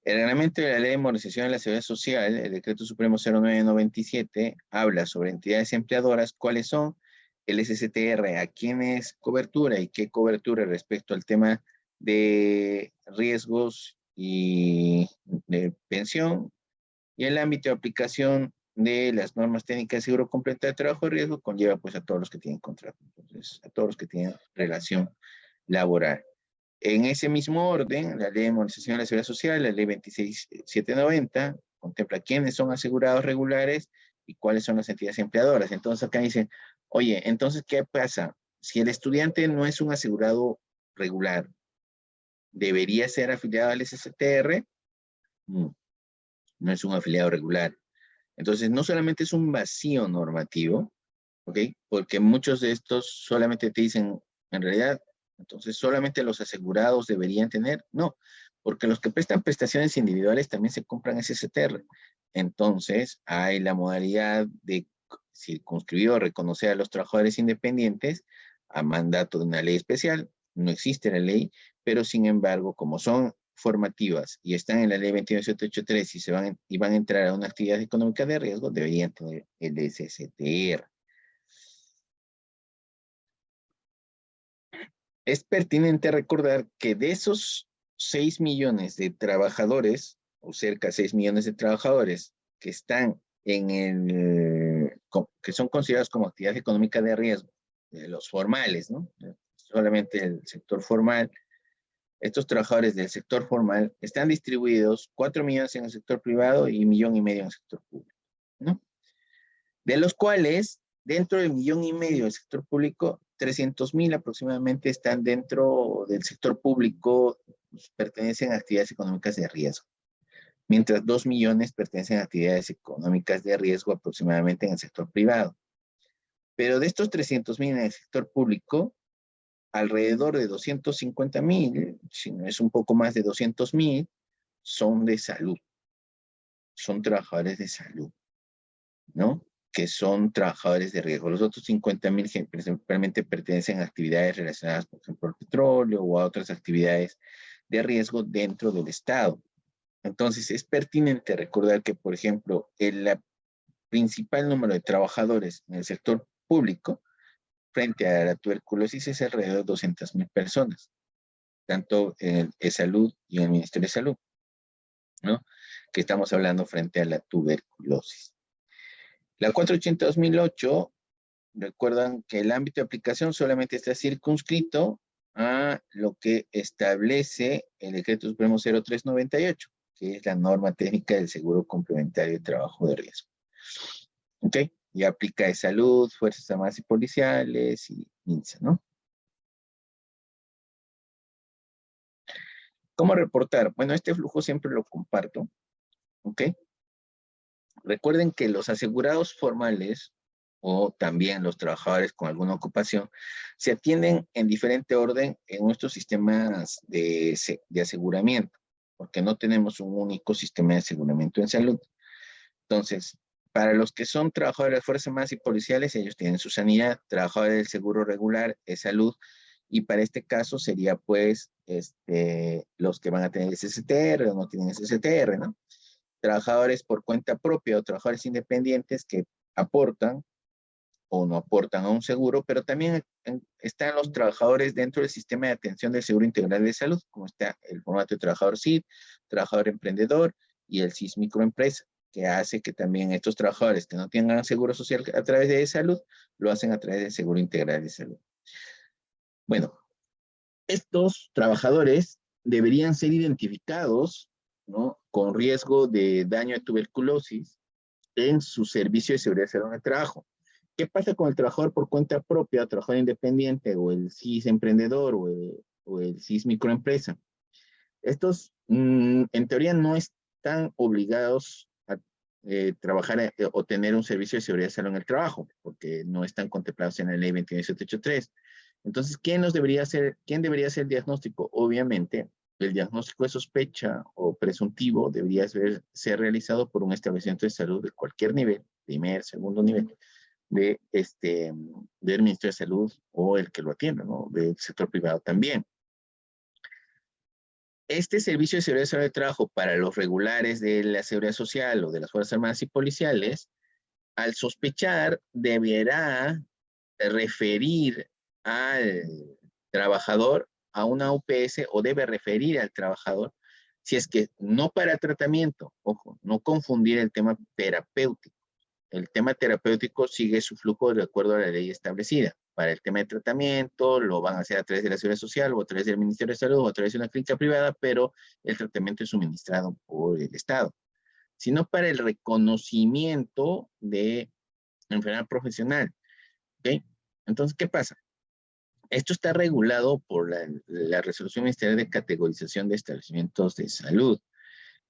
El reglamento de la Ley de Modernización de la Seguridad Social, el Decreto Supremo 0997, habla sobre entidades empleadoras, cuáles son el SSTR, a quién es cobertura y qué cobertura respecto al tema de riesgos y de pensión, y el ámbito de aplicación de las normas técnicas de seguro completo de trabajo de riesgo conlleva pues a todos los que tienen contrato, entonces a todos los que tienen relación laboral. En ese mismo orden, la Ley de Modernización de la Seguridad Social, la Ley 26790, contempla quiénes son asegurados regulares y cuáles son las entidades empleadoras. Entonces acá dicen, oye, entonces, ¿qué pasa? Si el estudiante no es un asegurado regular, ¿debería ser afiliado al SSTR? No es un afiliado regular. Entonces, no solamente es un vacío normativo, ¿ok? Porque muchos de estos solamente te dicen, en realidad, entonces solamente los asegurados deberían tener. No, porque los que prestan prestaciones individuales también se compran SSTR. Entonces, hay la modalidad de circunscribir o reconocer a los trabajadores independientes a mandato de una ley especial. No existe la ley, pero sin embargo, como son formativas y están en la ley 29783 y van a entrar a una actividad económica de riesgo, deberían tener el SSTR. Es pertinente recordar que de esos 6 millones de trabajadores, o cerca de 6 millones de trabajadores que están que son considerados como actividad económica de riesgo, de los formales, ¿no? Solamente el sector formal. Estos trabajadores del sector formal están distribuidos 4 millones en el sector privado y 1,5 millones en el sector público, ¿no? De los cuales, dentro del 1,5 millones del sector público, 300,000 aproximadamente están dentro del sector público, pues, pertenecen a actividades económicas de riesgo, mientras 2 millones pertenecen a actividades económicas de riesgo aproximadamente en el sector privado. Pero de estos 300,000 en el sector público, alrededor de 250,000, si no es un poco más de 200,000, son de salud, son trabajadores de salud, ¿no? Que son trabajadores de riesgo. Los otros 50,000 principalmente pertenecen a actividades relacionadas, por ejemplo, al petróleo o a otras actividades de riesgo dentro del Estado. Entonces, es pertinente recordar que, por ejemplo, el principal número de trabajadores en el sector público frente a la tuberculosis es alrededor de 200.000 personas, tanto en salud y en el Ministerio de Salud, ¿no? Que estamos hablando frente a la tuberculosis. La 480-2008, recuerdan que el ámbito de aplicación solamente está circunscrito a lo que establece el Decreto Supremo 0398, que es la norma técnica del seguro complementario de trabajo de riesgo. ¿Ok? Y aplica de salud, Fuerzas Armadas y Policiales y INSA, ¿no? ¿Cómo reportar? Bueno, este flujo siempre lo comparto. ¿Ok? Recuerden que los asegurados formales o también los trabajadores con alguna ocupación se atienden en diferente orden en nuestros sistemas de aseguramiento, porque no tenemos un único sistema de aseguramiento en salud. Entonces, para los que son trabajadores de Fuerzas Armadas y Policiales, ellos tienen su sanidad, trabajadores del seguro regular es salud, y para este caso sería pues los que van a tener SSTR o no tienen SSTR, ¿no? Trabajadores por cuenta propia o trabajadores independientes que aportan o no aportan a un seguro, pero también están los trabajadores dentro del sistema de atención del Seguro Integral de Salud, como está el formato de trabajador CID, trabajador emprendedor y el CIS microempresa, que hace que también estos trabajadores que no tengan seguro social a través de salud, lo hacen a través del Seguro Integral de Salud. Bueno, estos trabajadores deberían ser identificados, ¿no?, con riesgo de daño de tuberculosis en su servicio de seguridad salud en el trabajo. ¿Qué pasa con el trabajador por cuenta propia, trabajador independiente, o el CIS emprendedor, o el CIS microempresa? Estos, en teoría, no están obligados a trabajar o tener un servicio de seguridad salud en el trabajo, porque no están contemplados en la ley 29783. Entonces, ¿quién debería hacer el diagnóstico? Obviamente, el diagnóstico de sospecha o presuntivo debería ser realizado por un establecimiento de salud de cualquier nivel, primer, segundo nivel, del Ministerio de Salud o el que lo atienda, ¿no?, del sector privado también. Este servicio de seguridad social de trabajo para los regulares de la seguridad social o de las Fuerzas Armadas y Policiales, al sospechar, deberá referir al trabajador a una UPS, o debe referir al trabajador, si es que no para tratamiento, ojo, no confundir el tema terapéutico. El tema terapéutico sigue su flujo de acuerdo a la ley establecida. Para el tema de tratamiento, lo van a hacer a través de la Seguridad Social, o a través del Ministerio de Salud, o a través de una clínica privada, pero el tratamiento es suministrado por el Estado. Sino para el reconocimiento de enfermedad profesional. ¿Ok? Entonces, ¿qué pasa? Esto está regulado por la Resolución Ministerial de Categorización de Establecimientos de Salud.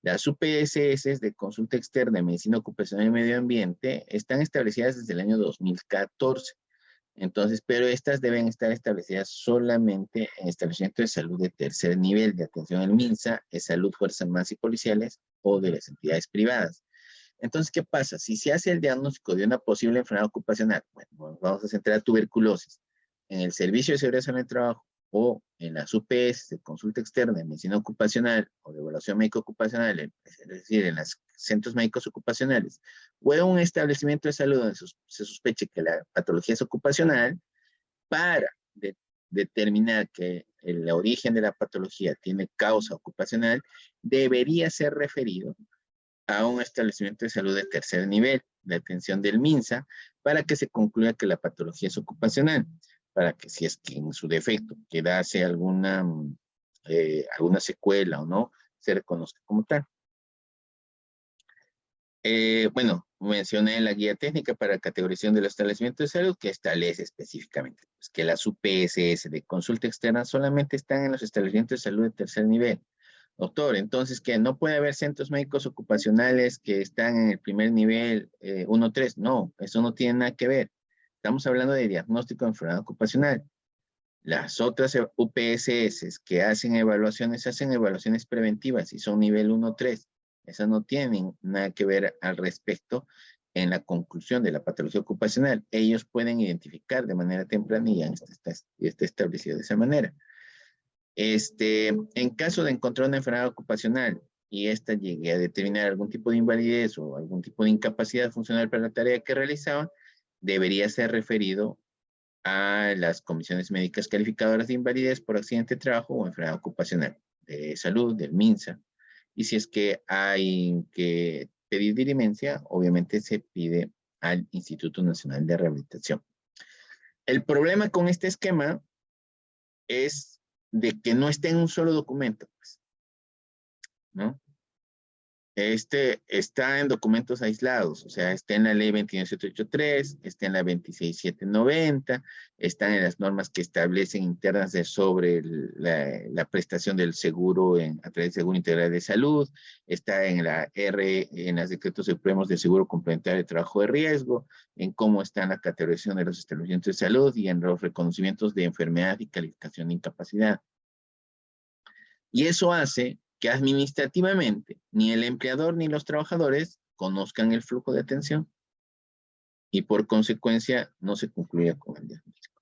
Las UPSS de Consulta Externa de Medicina Ocupacional y Medio Ambiente están establecidas desde el año 2014. Entonces, pero estas deben estar establecidas solamente en establecimientos de salud de tercer nivel de atención al MINSA, de salud, Fuerzas Armadas y Policiales o de las entidades privadas. Entonces, ¿qué pasa? Si se hace el diagnóstico de una posible enfermedad ocupacional, bueno, vamos a centrar tuberculosis, en el Servicio de Seguridad Social del Trabajo o en las UPS de consulta externa de medicina ocupacional o de evaluación médica ocupacional, es decir, en los centros médicos ocupacionales, o en un establecimiento de salud donde se sospeche que la patología es ocupacional, para determinar que el origen de la patología tiene causa ocupacional, debería ser referido a un establecimiento de salud de tercer nivel de atención del MINSA para que se concluya que la patología es ocupacional, para que si es que en su defecto quedase alguna secuela o no, se reconozca como tal. Bueno, mencioné la guía técnica para categorización de los establecimientos de salud que establece específicamente pues, que las UPSS de consulta externa solamente están en los establecimientos de salud de tercer nivel. Doctor, entonces, ¿que no puede haber centros médicos ocupacionales que están en el primer nivel 1-3? No, eso no tiene nada que ver. Estamos hablando de diagnóstico de enfermedad ocupacional. Las otras UPSS que hacen evaluaciones preventivas y son nivel 1-3. Esas no tienen nada que ver al respecto en la conclusión de la patología ocupacional. Ellos pueden identificar de manera temprana y ya está establecido de esa manera. En caso de encontrar una enfermedad ocupacional y esta llegue a determinar algún tipo de invalidez o algún tipo de incapacidad funcional para la tarea que realizaba, debería ser referido a las comisiones médicas calificadoras de invalidez por accidente de trabajo o enfermedad ocupacional de salud, del MINSA. Y si es que hay que pedir diligencia, obviamente se pide al Instituto Nacional de Rehabilitación. El problema con este esquema es de que no está en un solo documento, pues, ¿no? Este está en documentos aislados, o sea, está en la ley 29783, está en la 26790, están en las normas que establecen internas sobre la prestación del seguro a través del Seguro Integral de Salud, está en la en los decretos supremos de seguro complementario de trabajo de riesgo, en cómo está en la categorización de los establecimientos de salud y en los reconocimientos de enfermedad y calificación de incapacidad. Y eso hace que administrativamente ni el empleador ni los trabajadores conozcan el flujo de atención y por consecuencia no se concluya con el diagnóstico.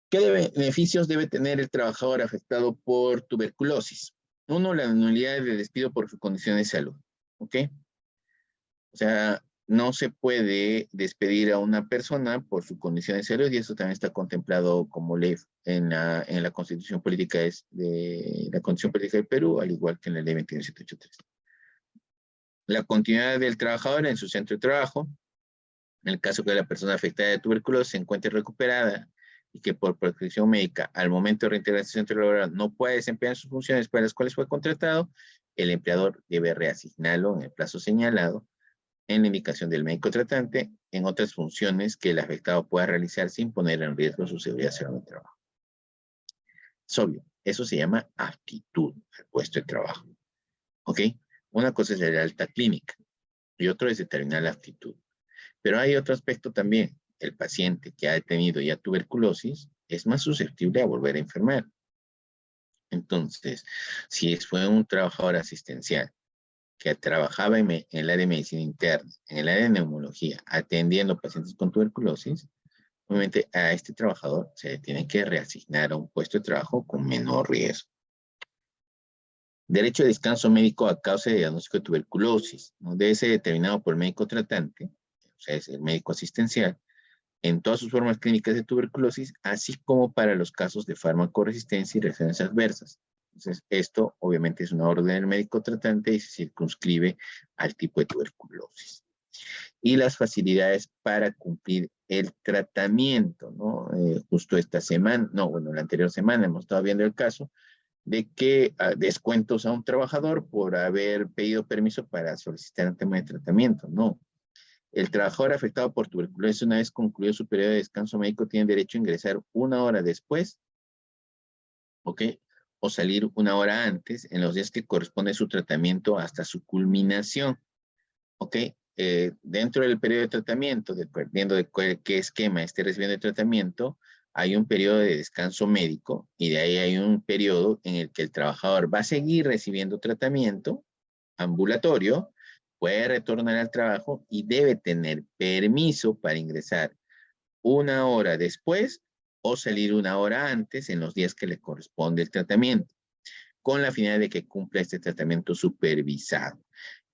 ¿Qué beneficios debe tener el trabajador afectado por tuberculosis? Uno, la nulidad de despido por su condición de salud. ¿Ok? O sea, no se puede despedir a una persona por su condición de salud y eso también está contemplado como ley en la Constitución Política de la Constitución Política del Perú, al igual que en la ley 29783. La continuidad del trabajador en su centro de trabajo, en el caso que la persona afectada de tuberculosis se encuentre recuperada y que por prescripción médica al momento de reintegración al centro laboral no pueda desempeñar sus funciones para las cuales fue contratado, el empleador debe reasignarlo en el plazo señalado en la indicación del médico tratante en otras funciones que el afectado pueda realizar sin poner en riesgo su seguridad en el trabajo. Es obvio, eso se llama aptitud al puesto de trabajo. ¿Ok? Una cosa es la alta clínica y otro es determinar la aptitud. Pero hay otro aspecto también. El paciente que ha tenido ya tuberculosis es más susceptible a volver a enfermar. Entonces, si fue un trabajador asistencial que trabajaba en el área de medicina interna, en el área de neumología, atendiendo pacientes con tuberculosis, obviamente a este trabajador se le tiene que reasignar a un puesto de trabajo con menor riesgo. Derecho de descanso médico a causa de diagnóstico de tuberculosis, ¿no? Debe ser determinado por el médico tratante, o sea, es el médico asistencial, en todas sus formas clínicas de tuberculosis, así como para los casos de farmacoresistencia y reacciones adversas. Entonces, esto obviamente es una orden del médico tratante y se circunscribe al tipo de tuberculosis. Y las facilidades para cumplir el tratamiento, ¿no? Justo esta semana, no, bueno, la anterior semana hemos estado viendo el caso de que descuentos a un trabajador por haber pedido permiso para solicitar un tema de tratamiento. No. El trabajador afectado por tuberculosis, una vez concluido su periodo de descanso médico, tiene derecho a ingresar 1 hora después, ¿ok? O salir 1 hora antes, en los días que corresponde su tratamiento hasta su culminación, ¿ok? Dentro del periodo de tratamiento, dependiendo de qué esquema esté recibiendo el tratamiento, hay un periodo de descanso médico y de ahí hay un periodo en el que el trabajador va a seguir recibiendo tratamiento ambulatorio, puede retornar al trabajo y debe tener permiso para ingresar 1 hora después o salir 1 hora antes en los días que le corresponde el tratamiento, con la finalidad de que cumpla este tratamiento supervisado.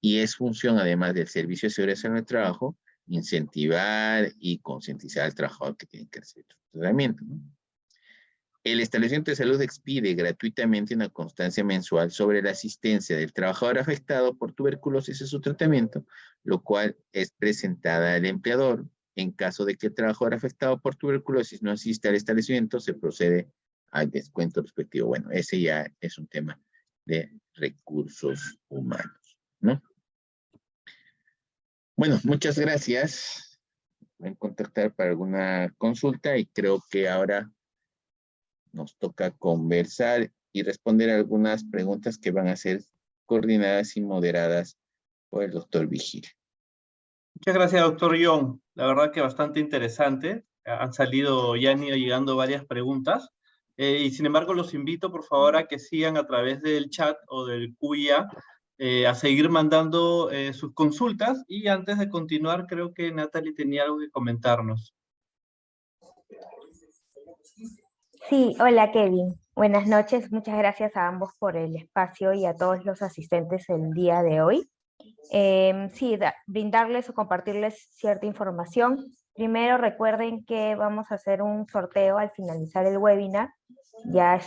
Y es función, además del Servicio de Seguridad en el Trabajo, incentivar y concientizar al trabajador que tiene que recibir tratamiento, ¿no? El establecimiento de salud expide gratuitamente una constancia mensual sobre la asistencia del trabajador afectado por tuberculosis en su tratamiento, lo cual es presentada al empleador. En caso de que el trabajador afectado por tuberculosis no asista al establecimiento, se procede al descuento respectivo. Bueno, ese ya es un tema de recursos humanos, ¿no? Bueno, muchas gracias. Pueden contactar para alguna consulta y creo que ahora nos toca conversar y responder algunas preguntas que van a ser coordinadas y moderadas por el doctor Vigil. Muchas gracias, doctor John. La verdad que bastante interesante. Han salido, ya han ido llegando varias preguntas. Y sin embargo, los invito, por favor, a que sigan a través del chat o del QIA a seguir mandando sus consultas. Y antes de continuar, creo que Natalie tenía algo que comentarnos. Sí, hola Kevin. Buenas noches. Muchas gracias a ambos por el espacio y a todos los asistentes el día de hoy. Sí, brindarles o compartirles cierta información Primero recuerden que vamos a hacer un sorteo al finalizar el webinar. Ya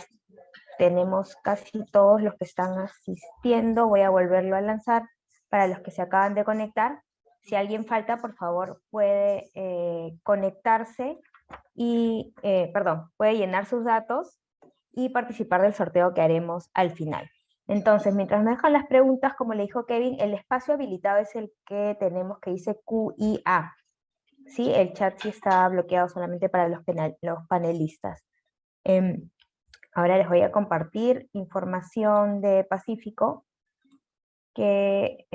tenemos casi todos los que están asistiendo. Voy a volverlo a lanzar para los que se acaban de conectar. Si alguien falta, por favor, puede conectarse y, puede llenar sus datos y participar del sorteo que haremos al final. Entonces, mientras me dejan las preguntas, como le dijo Kevin, el espacio habilitado es el que tenemos que dice QIA. ¿Sí? El chat sí está bloqueado solamente para los panelistas. Ahora les voy a compartir información de Pacífico que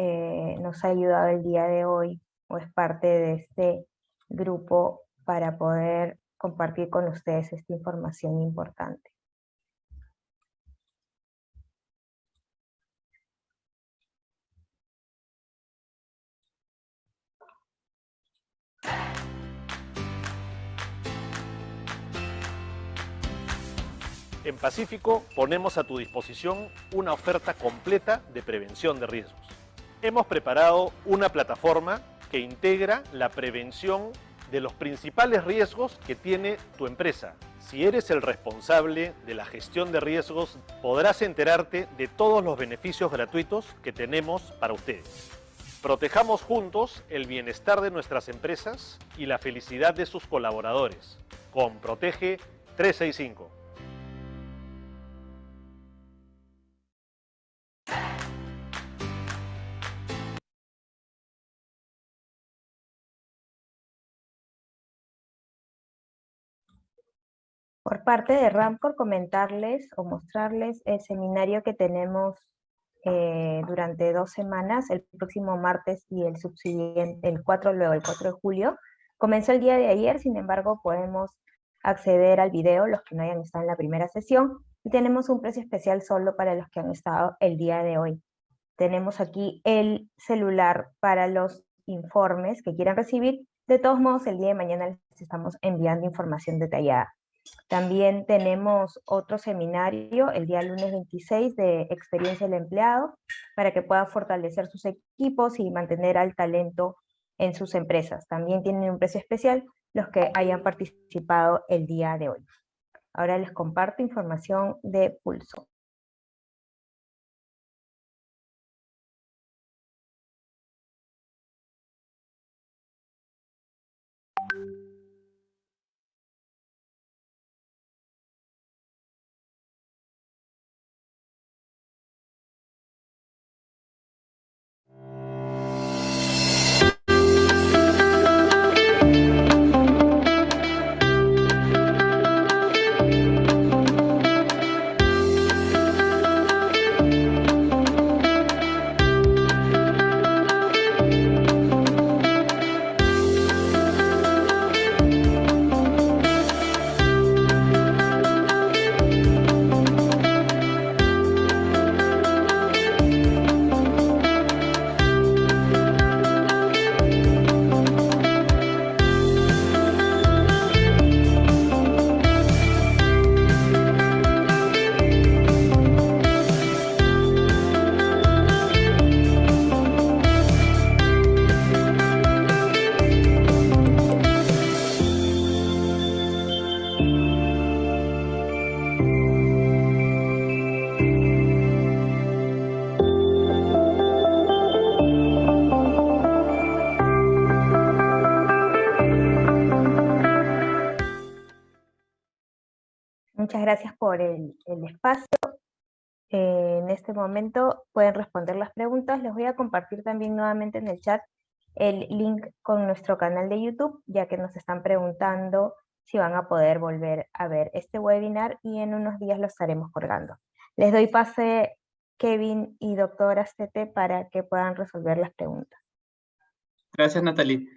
nos ha ayudado el día de hoy, o es parte de este grupo para poder compartir con ustedes esta información importante. En Pacífico ponemos a tu disposición una oferta completa de prevención de riesgos. Hemos preparado una plataforma que integra la prevención de los principales riesgos que tiene tu empresa. Si eres el responsable de la gestión de riesgos, podrás enterarte de todos los beneficios gratuitos que tenemos para ustedes. Protejamos juntos el bienestar de nuestras empresas y la felicidad de sus colaboradores con Protege 365. Por parte de Ramcor, comentarles o mostrarles el seminario que tenemos durante 2 semanas, el próximo martes y el subsiguiente, el 4 de julio. Comenzó el día de ayer, sin embargo, podemos acceder al video, los que no hayan estado en la primera sesión, y tenemos un precio especial solo para los que han estado el día de hoy. Tenemos aquí el celular para los informes que quieran recibir. De todos modos, el día de mañana les estamos enviando información detallada. También tenemos otro seminario el día lunes 26 de experiencia del empleado para que pueda fortalecer sus equipos y mantener al talento en sus empresas. También tienen un precio especial los que hayan participado el día de hoy. Ahora les comparto información de Pulso. Muchas gracias por el espacio. En este momento pueden responder las preguntas. Les voy a compartir también nuevamente en el chat el link con nuestro canal de YouTube, ya que nos están preguntando si van a poder volver a ver este webinar y en unos días lo estaremos colgando. Les doy pase, Kevin y doctor Astete, para que puedan resolver las preguntas. Gracias, Natalie.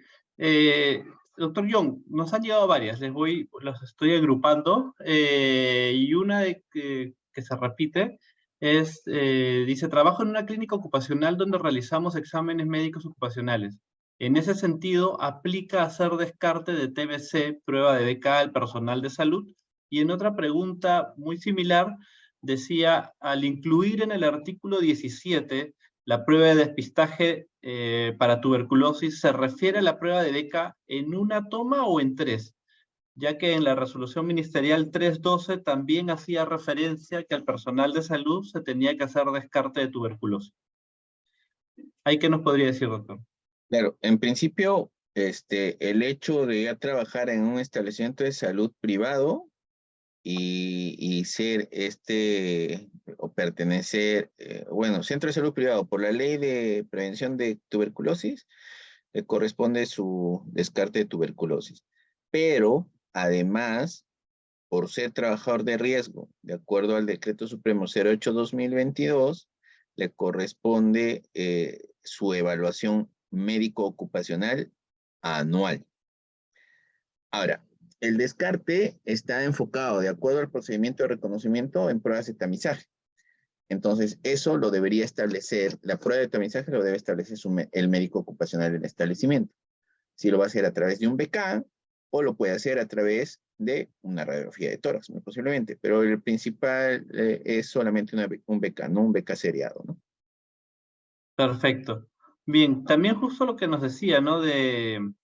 Doctor Young, nos han llegado varias, los estoy agrupando, y una que se repite es, dice, trabajo en una clínica ocupacional donde realizamos exámenes médicos ocupacionales. En ese sentido, aplica hacer descarte de TBC, prueba de BK al personal de salud. Y en otra pregunta muy similar, decía, al incluir en el artículo 17 la prueba de despistaje para tuberculosis se refiere a la prueba de Beca en una toma o en 3, ya que en la resolución ministerial 312 también hacía referencia que al personal de salud se tenía que hacer descarte de tuberculosis. ¿Ahí qué nos podría decir, doctor? Claro, en principio, el hecho de ya trabajar en un establecimiento de salud privado y ser o pertenecer, bueno, centro de salud privado, por la ley de prevención de tuberculosis, le corresponde su descarte de tuberculosis. Pero, además, por ser trabajador de riesgo, de acuerdo al Decreto Supremo 08/2022, le corresponde su evaluación médico-ocupacional anual. Ahora, el descarte está enfocado, de acuerdo al procedimiento de reconocimiento, en pruebas de tamizaje. Entonces, eso lo debería establecer, la prueba de tamizaje lo debe establecer el médico ocupacional del establecimiento. Si lo va a hacer a través de un BK o lo puede hacer a través de una radiografía de tórax, muy posiblemente. Pero el principal es solamente un BK, no un BK seriado, ¿no? Perfecto. Bien, también justo lo que nos decía, ¿no? Del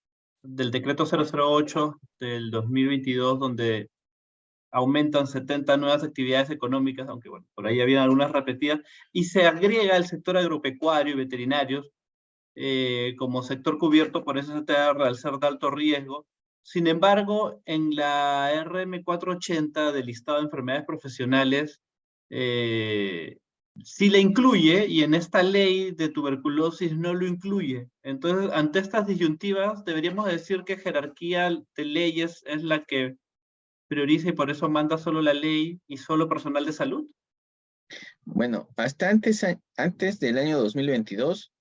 decreto 008 del 2022, donde aumentan 70 nuevas actividades económicas, aunque bueno, por ahí había algunas repetidas, y se agrega el sector agropecuario y veterinarios como sector cubierto por SSTR al ser de alto riesgo. Sin embargo, en la RM 480 del listado de enfermedades profesionales, sí la incluye, y en esta ley de tuberculosis no lo incluye. Entonces, ante estas disyuntivas, deberíamos decir que jerarquía de leyes es la que prioriza y por eso manda solo la ley y solo personal de salud. Bueno, hasta antes del año 2022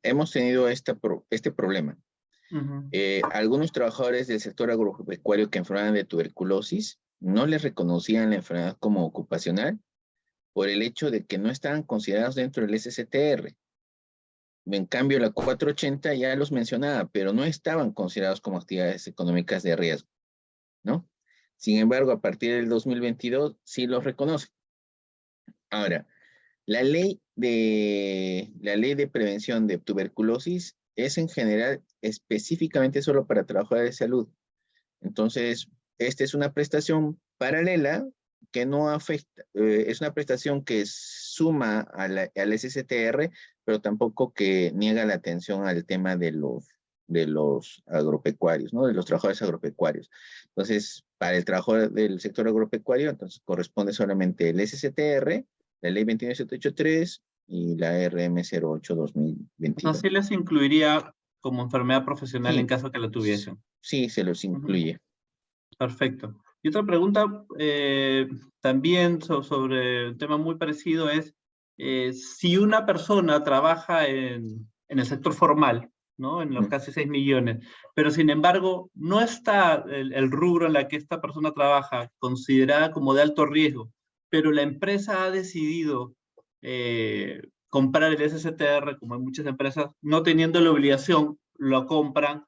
hemos tenido este problema. Algunos trabajadores del sector agropecuario que enfermaban de tuberculosis no les reconocían la enfermedad como ocupacional por el hecho de que no estaban considerados dentro del SSTR. En cambio, la 480 ya los mencionaba, pero no estaban considerados como actividades económicas de riesgo, ¿no? Sin embargo, a partir del 2022 sí los reconoce. Ahora, la ley de prevención de tuberculosis es en general específicamente solo para trabajadores de salud. Entonces, esta es una prestación paralela que no afecta, es una prestación que suma al SSTR, pero tampoco que niega la atención al tema de los agropecuarios, ¿no? De los trabajadores agropecuarios. Entonces, para el trabajador del sector agropecuario, entonces corresponde solamente el SSTR, la ley 29783 y la RM 08/2022. Así les incluiría como enfermedad profesional en Sí, caso que la tuviesen. sí, se los incluye. Perfecto. Y otra pregunta también sobre un tema muy parecido es si una persona trabaja en el sector formal, ¿no? En los casi 6 millones, pero sin embargo no está el rubro en la que esta persona trabaja considerada como de alto riesgo, pero la empresa ha decidido comprar el SSTR, como en muchas empresas, no teniendo la obligación, lo compran.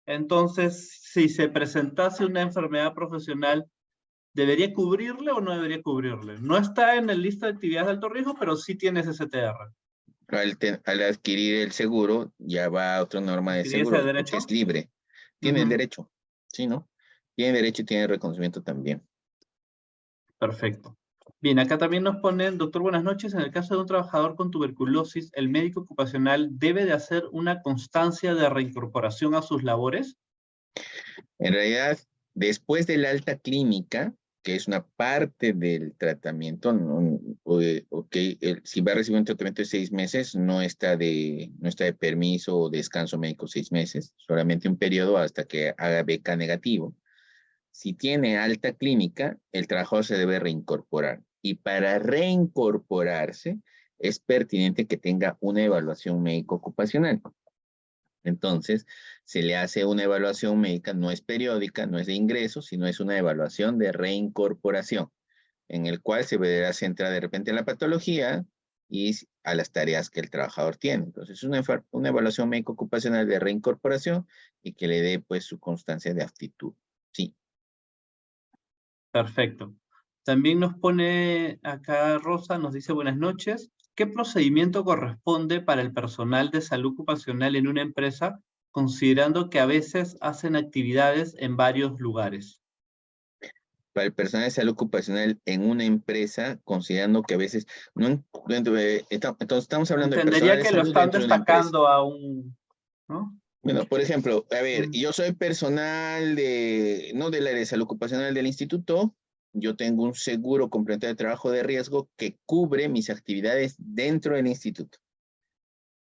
Entonces, si se presentase una enfermedad profesional, ¿debería cubrirle o no debería cubrirle? No está en el lista de actividades de alto riesgo, pero sí tiene SSTR. Al adquirir el seguro, ya va a otra norma de ¿Tiene ese seguros, porque derecho? es libre. Tiene el derecho, ¿sí, no? Tiene derecho y tiene reconocimiento también. Perfecto. Bien, acá también nos ponen, doctor, buenas noches. En el caso de un trabajador con tuberculosis, ¿el médico ocupacional debe de hacer una constancia de reincorporación a sus labores? En realidad, después de la alta clínica, que es una parte del tratamiento, si va a recibir un tratamiento de 6 meses, no está de permiso o descanso médico 6 meses, solamente un periodo hasta que haga beca negativo. Si tiene alta clínica, el trabajador se debe reincorporar. Y para reincorporarse, es pertinente que tenga una evaluación médico ocupacional. Entonces, se le hace una evaluación médica, no es periódica, no es de ingreso, sino es una evaluación de reincorporación, en el cual se deberá centrar de repente en la patología y a las tareas que el trabajador tiene. Entonces, una evaluación médico ocupacional de reincorporación y que le dé pues su constancia de aptitud. Sí. Perfecto. También nos pone acá Rosa, nos dice buenas noches. ¿qué procedimiento corresponde para el personal de salud ocupacional en una empresa, considerando que a veces hacen actividades en varios lugares? Para el personal de salud ocupacional en una empresa, considerando que a veces, entonces estamos hablando de Entendería personal de que lo salud están dentro de una empresa. destacando a un, ¿no? Bueno, por ejemplo, a ver, Mm. yo soy personal no del área de salud ocupacional del instituto, yo tengo un seguro complementario de trabajo de riesgo que cubre mis actividades dentro del instituto.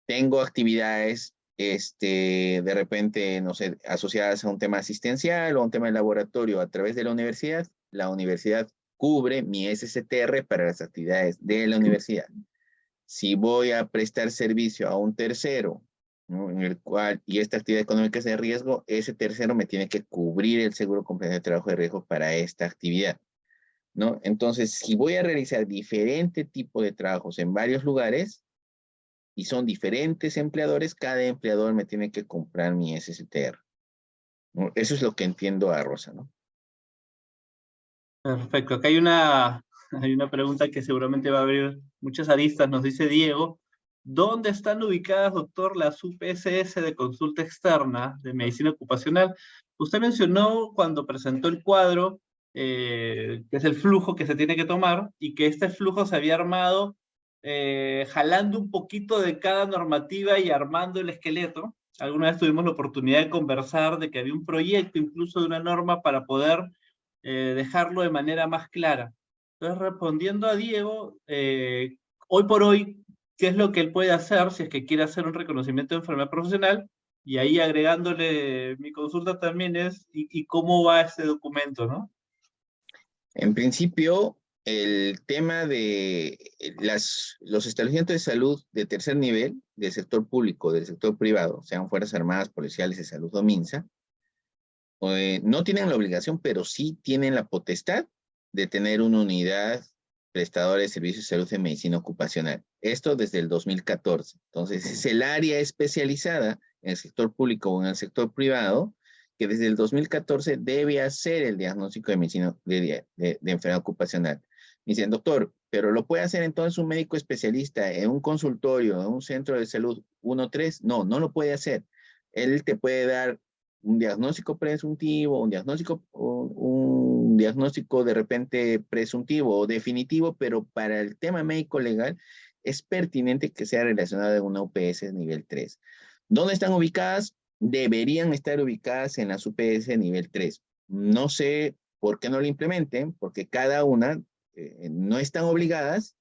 Tengo actividades, de repente, no sé, asociadas a un tema asistencial o a un tema de laboratorio a través de la universidad cubre mi SSTR para las actividades de la universidad. Si voy a prestar servicio a un tercero, ¿no? En el cual, y esta actividad económica es de riesgo, ese tercero me tiene que cubrir el seguro complementario de trabajo de riesgo para esta actividad, ¿no? Entonces, si voy a realizar diferente tipo de trabajos en varios lugares y son diferentes empleadores, cada empleador me tiene que comprar mi SSTR, ¿no? Eso es lo que entiendo a Rosa, ¿no? Perfecto. Acá hay una pregunta que seguramente va a abrir muchas aristas. Nos dice Diego, ¿dónde están ubicadas, doctor, las UPSS de consulta externa de medicina ocupacional? Usted mencionó cuando presentó el cuadro, que es el flujo que se tiene que tomar, y que este flujo se había armado jalando un poquito de cada normativa y armando el esqueleto. Alguna vez tuvimos la oportunidad de conversar de que había un proyecto, incluso de una norma, para poder dejarlo de manera más clara. Entonces, respondiendo a Diego, hoy por hoy, ¿qué es lo que él puede hacer si es que quiere hacer un reconocimiento de enfermedad profesional? Y ahí agregándole mi consulta también es, ¿y cómo va ese documento, no? En principio, el tema de los establecimientos de salud de tercer nivel, del sector público, del sector privado, sean Fuerzas Armadas, policiales de salud o MINSA, no tienen la obligación, pero sí tienen la potestad de tener una unidad prestadora de servicios de salud en medicina ocupacional. Esto desde el 2014. Entonces, es el área especializada en el sector público o en el sector privado que desde el 2014 debe hacer el diagnóstico de medicina de enfermedad ocupacional. Me dicen, doctor, pero lo puede hacer entonces un médico especialista en un consultorio, en un centro de salud 1-3. No, no lo puede hacer. Él te puede dar un diagnóstico presuntivo, un diagnóstico de repente presuntivo o definitivo, pero para el tema médico legal es pertinente que sea relacionado a una UPS nivel 3. ¿Dónde están ubicadas? Deberían estar ubicadas en las UPS nivel 3. No sé por qué no lo implementen, porque cada una no están obligadas,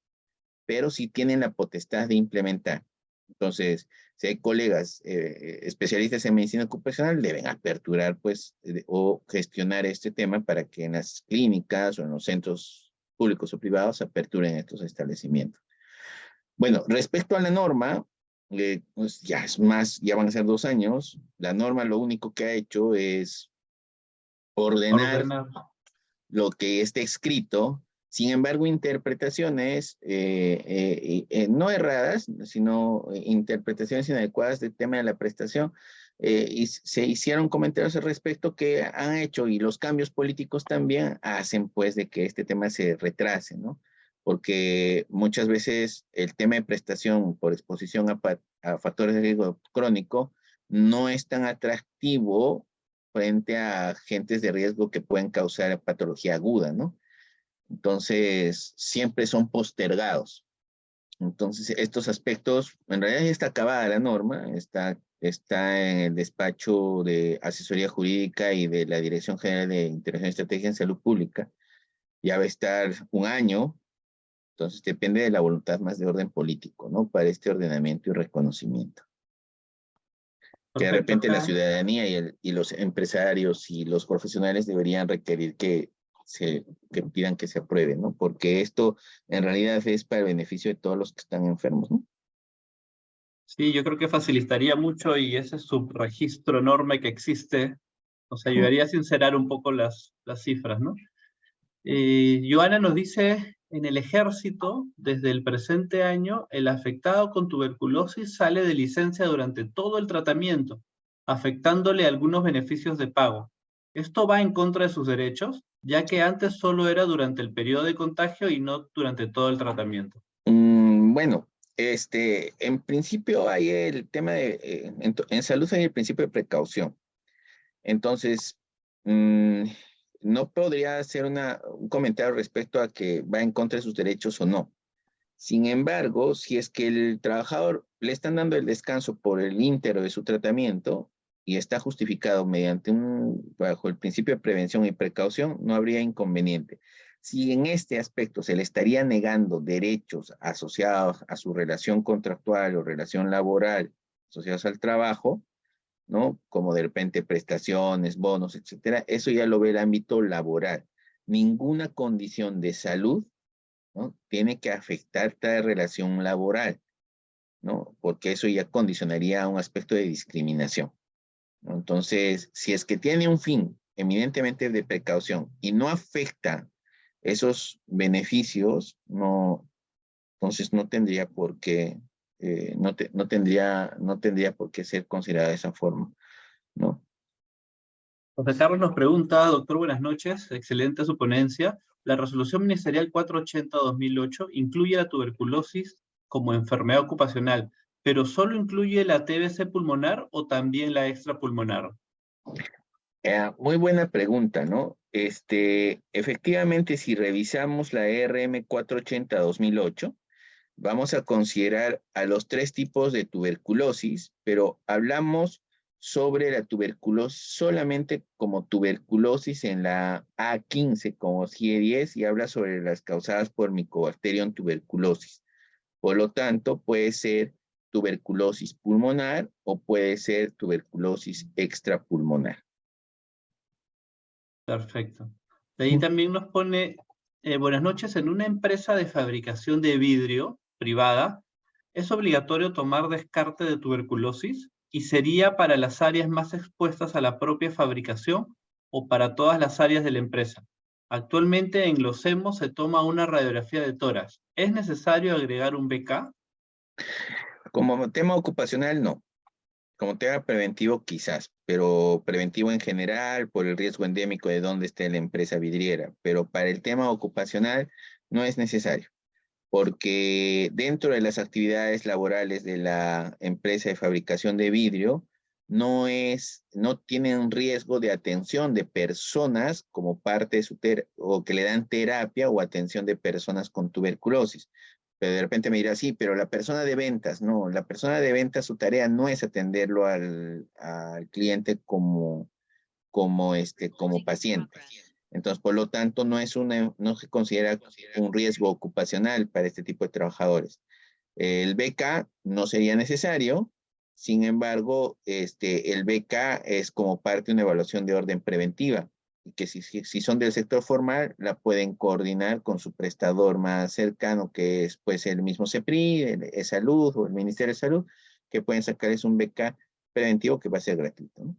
pero sí tienen la potestad de implementar. Entonces, si hay colegas especialistas en medicina ocupacional, deben aperturar pues o gestionar este tema para que en las clínicas o en los centros públicos o privados aperturen estos establecimientos. Bueno, respecto a la norma, pues ya van a ser 2 años. La norma lo único que ha hecho es ordenar lo que esté escrito. Sin embargo, interpretaciones no erradas, sino interpretaciones inadecuadas del tema de la prestación, y se hicieron comentarios al respecto que han hecho, y los cambios políticos también hacen pues de que este tema se retrase, ¿no? Porque muchas veces el tema de prestación por exposición a factores de riesgo crónico no es tan atractivo frente a agentes de riesgo que pueden causar patología aguda, ¿no? Entonces, siempre son postergados. Entonces, estos aspectos, en realidad ya está acabada la norma, está en el despacho de asesoría jurídica y de la Dirección General de Intervención y Estrategia en Salud Pública. Ya va a estar 1 año, entonces depende de la voluntad más de orden político, ¿no? Para este ordenamiento y reconocimiento. Que de Perfecto, repente la acá. ciudadanía y los empresarios y los profesionales deberían requerir que pidan que se apruebe, ¿no? Porque esto en realidad es para el beneficio de todos los que están enfermos, ¿no? Sí, yo creo que facilitaría mucho y ese subregistro enorme que existe nos ayudaría a sincerar un poco las cifras, ¿no? Joana nos dice, en el ejército, desde el presente año, el afectado con tuberculosis sale de licencia durante todo el tratamiento, afectándole algunos beneficios de pago. ¿Esto va en contra de sus derechos? Ya que antes solo era durante el periodo de contagio y no durante todo el tratamiento. Bueno, En principio hay el tema de, en salud hay el principio de precaución. Entonces, no podría hacer un comentario respecto a que va en contra de sus derechos o no. Sin embargo, si es que el trabajador le están dando el descanso por el íntero de su tratamiento y está justificado bajo el principio de prevención y precaución, no habría inconveniente. Si en este aspecto se le estaría negando derechos asociados a su relación contractual o relación laboral asociados al trabajo, ¿no? Como de repente prestaciones, bonos, etcétera, eso ya lo ve el ámbito laboral. Ninguna condición de salud, ¿no? Tiene que afectar esta relación laboral, ¿no? Porque eso ya condicionaría a un aspecto de discriminación, ¿no? Entonces, si es que tiene un fin eminentemente de precaución y no afecta esos beneficios, no, entonces no tendría por qué, no tendría por qué ser considerada de esa forma, ¿no? José Carlos nos pregunta, doctor, buenas noches, excelente su ponencia. La resolución ministerial 480-2008 incluye la tuberculosis como enfermedad ocupacional, pero ¿solo incluye la TBC pulmonar o también la extrapulmonar? Muy buena pregunta, ¿no? Efectivamente, si revisamos la RM 480-2008, vamos a considerar a los 3 tipos de tuberculosis, pero hablamos sobre la tuberculosis solamente como tuberculosis en la A15, como CIE10, y habla sobre las causadas por Mycobacterium tuberculosis. Por lo tanto, puede ser tuberculosis pulmonar o puede ser tuberculosis extrapulmonar. Perfecto. De ahí también nos pone, buenas noches, en una empresa de fabricación de vidrio privada, ¿es obligatorio tomar descarte de tuberculosis? ¿Y sería para las áreas más expuestas a la propia fabricación o para todas las áreas de la empresa? Actualmente en los EMO se toma una radiografía de tórax. ¿Es necesario agregar un BK? Como tema ocupacional, no. Como tema preventivo, quizás, pero preventivo en general por el riesgo endémico de dónde esté la empresa vidriera. Pero para el tema ocupacional no es necesario, porque dentro de las actividades laborales de la empresa de fabricación de vidrio, no tienen riesgo de atención de personas como parte de o que le dan terapia o atención de personas con tuberculosis. Pero de repente me dirá, sí, pero la persona de ventas, no, la persona de ventas, su tarea no es atenderlo al cliente como paciente. Entonces, por lo tanto, no se considera un riesgo ocupacional para este tipo de trabajadores. El BK no sería necesario, sin embargo, el BK es como parte de una evaluación de orden preventiva, y que si son del sector formal, la pueden coordinar con su prestador más cercano, que puede ser el mismo CEPRI, el Salud o el Ministerio de Salud, que pueden sacarles un BK preventivo que va a ser gratuito, ¿no?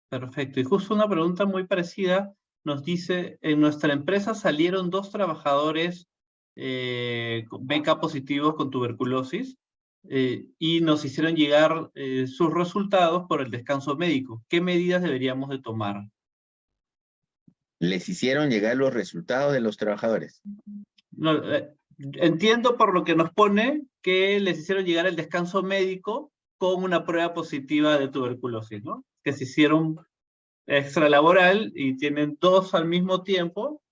Perfecto. Y justo una pregunta muy parecida nos dice, en nuestra empresa salieron 2 trabajadores con BK positivos con tuberculosis y nos hicieron llegar sus resultados por el descanso médico. ¿Qué medidas deberíamos de tomar? Les hicieron llegar los resultados de los trabajadores. No, entiendo por lo que nos pone que les hicieron llegar el descanso médico con una prueba positiva de tuberculosis, ¿no? Que se hicieron extralaboral y tienen 2 al mismo tiempo,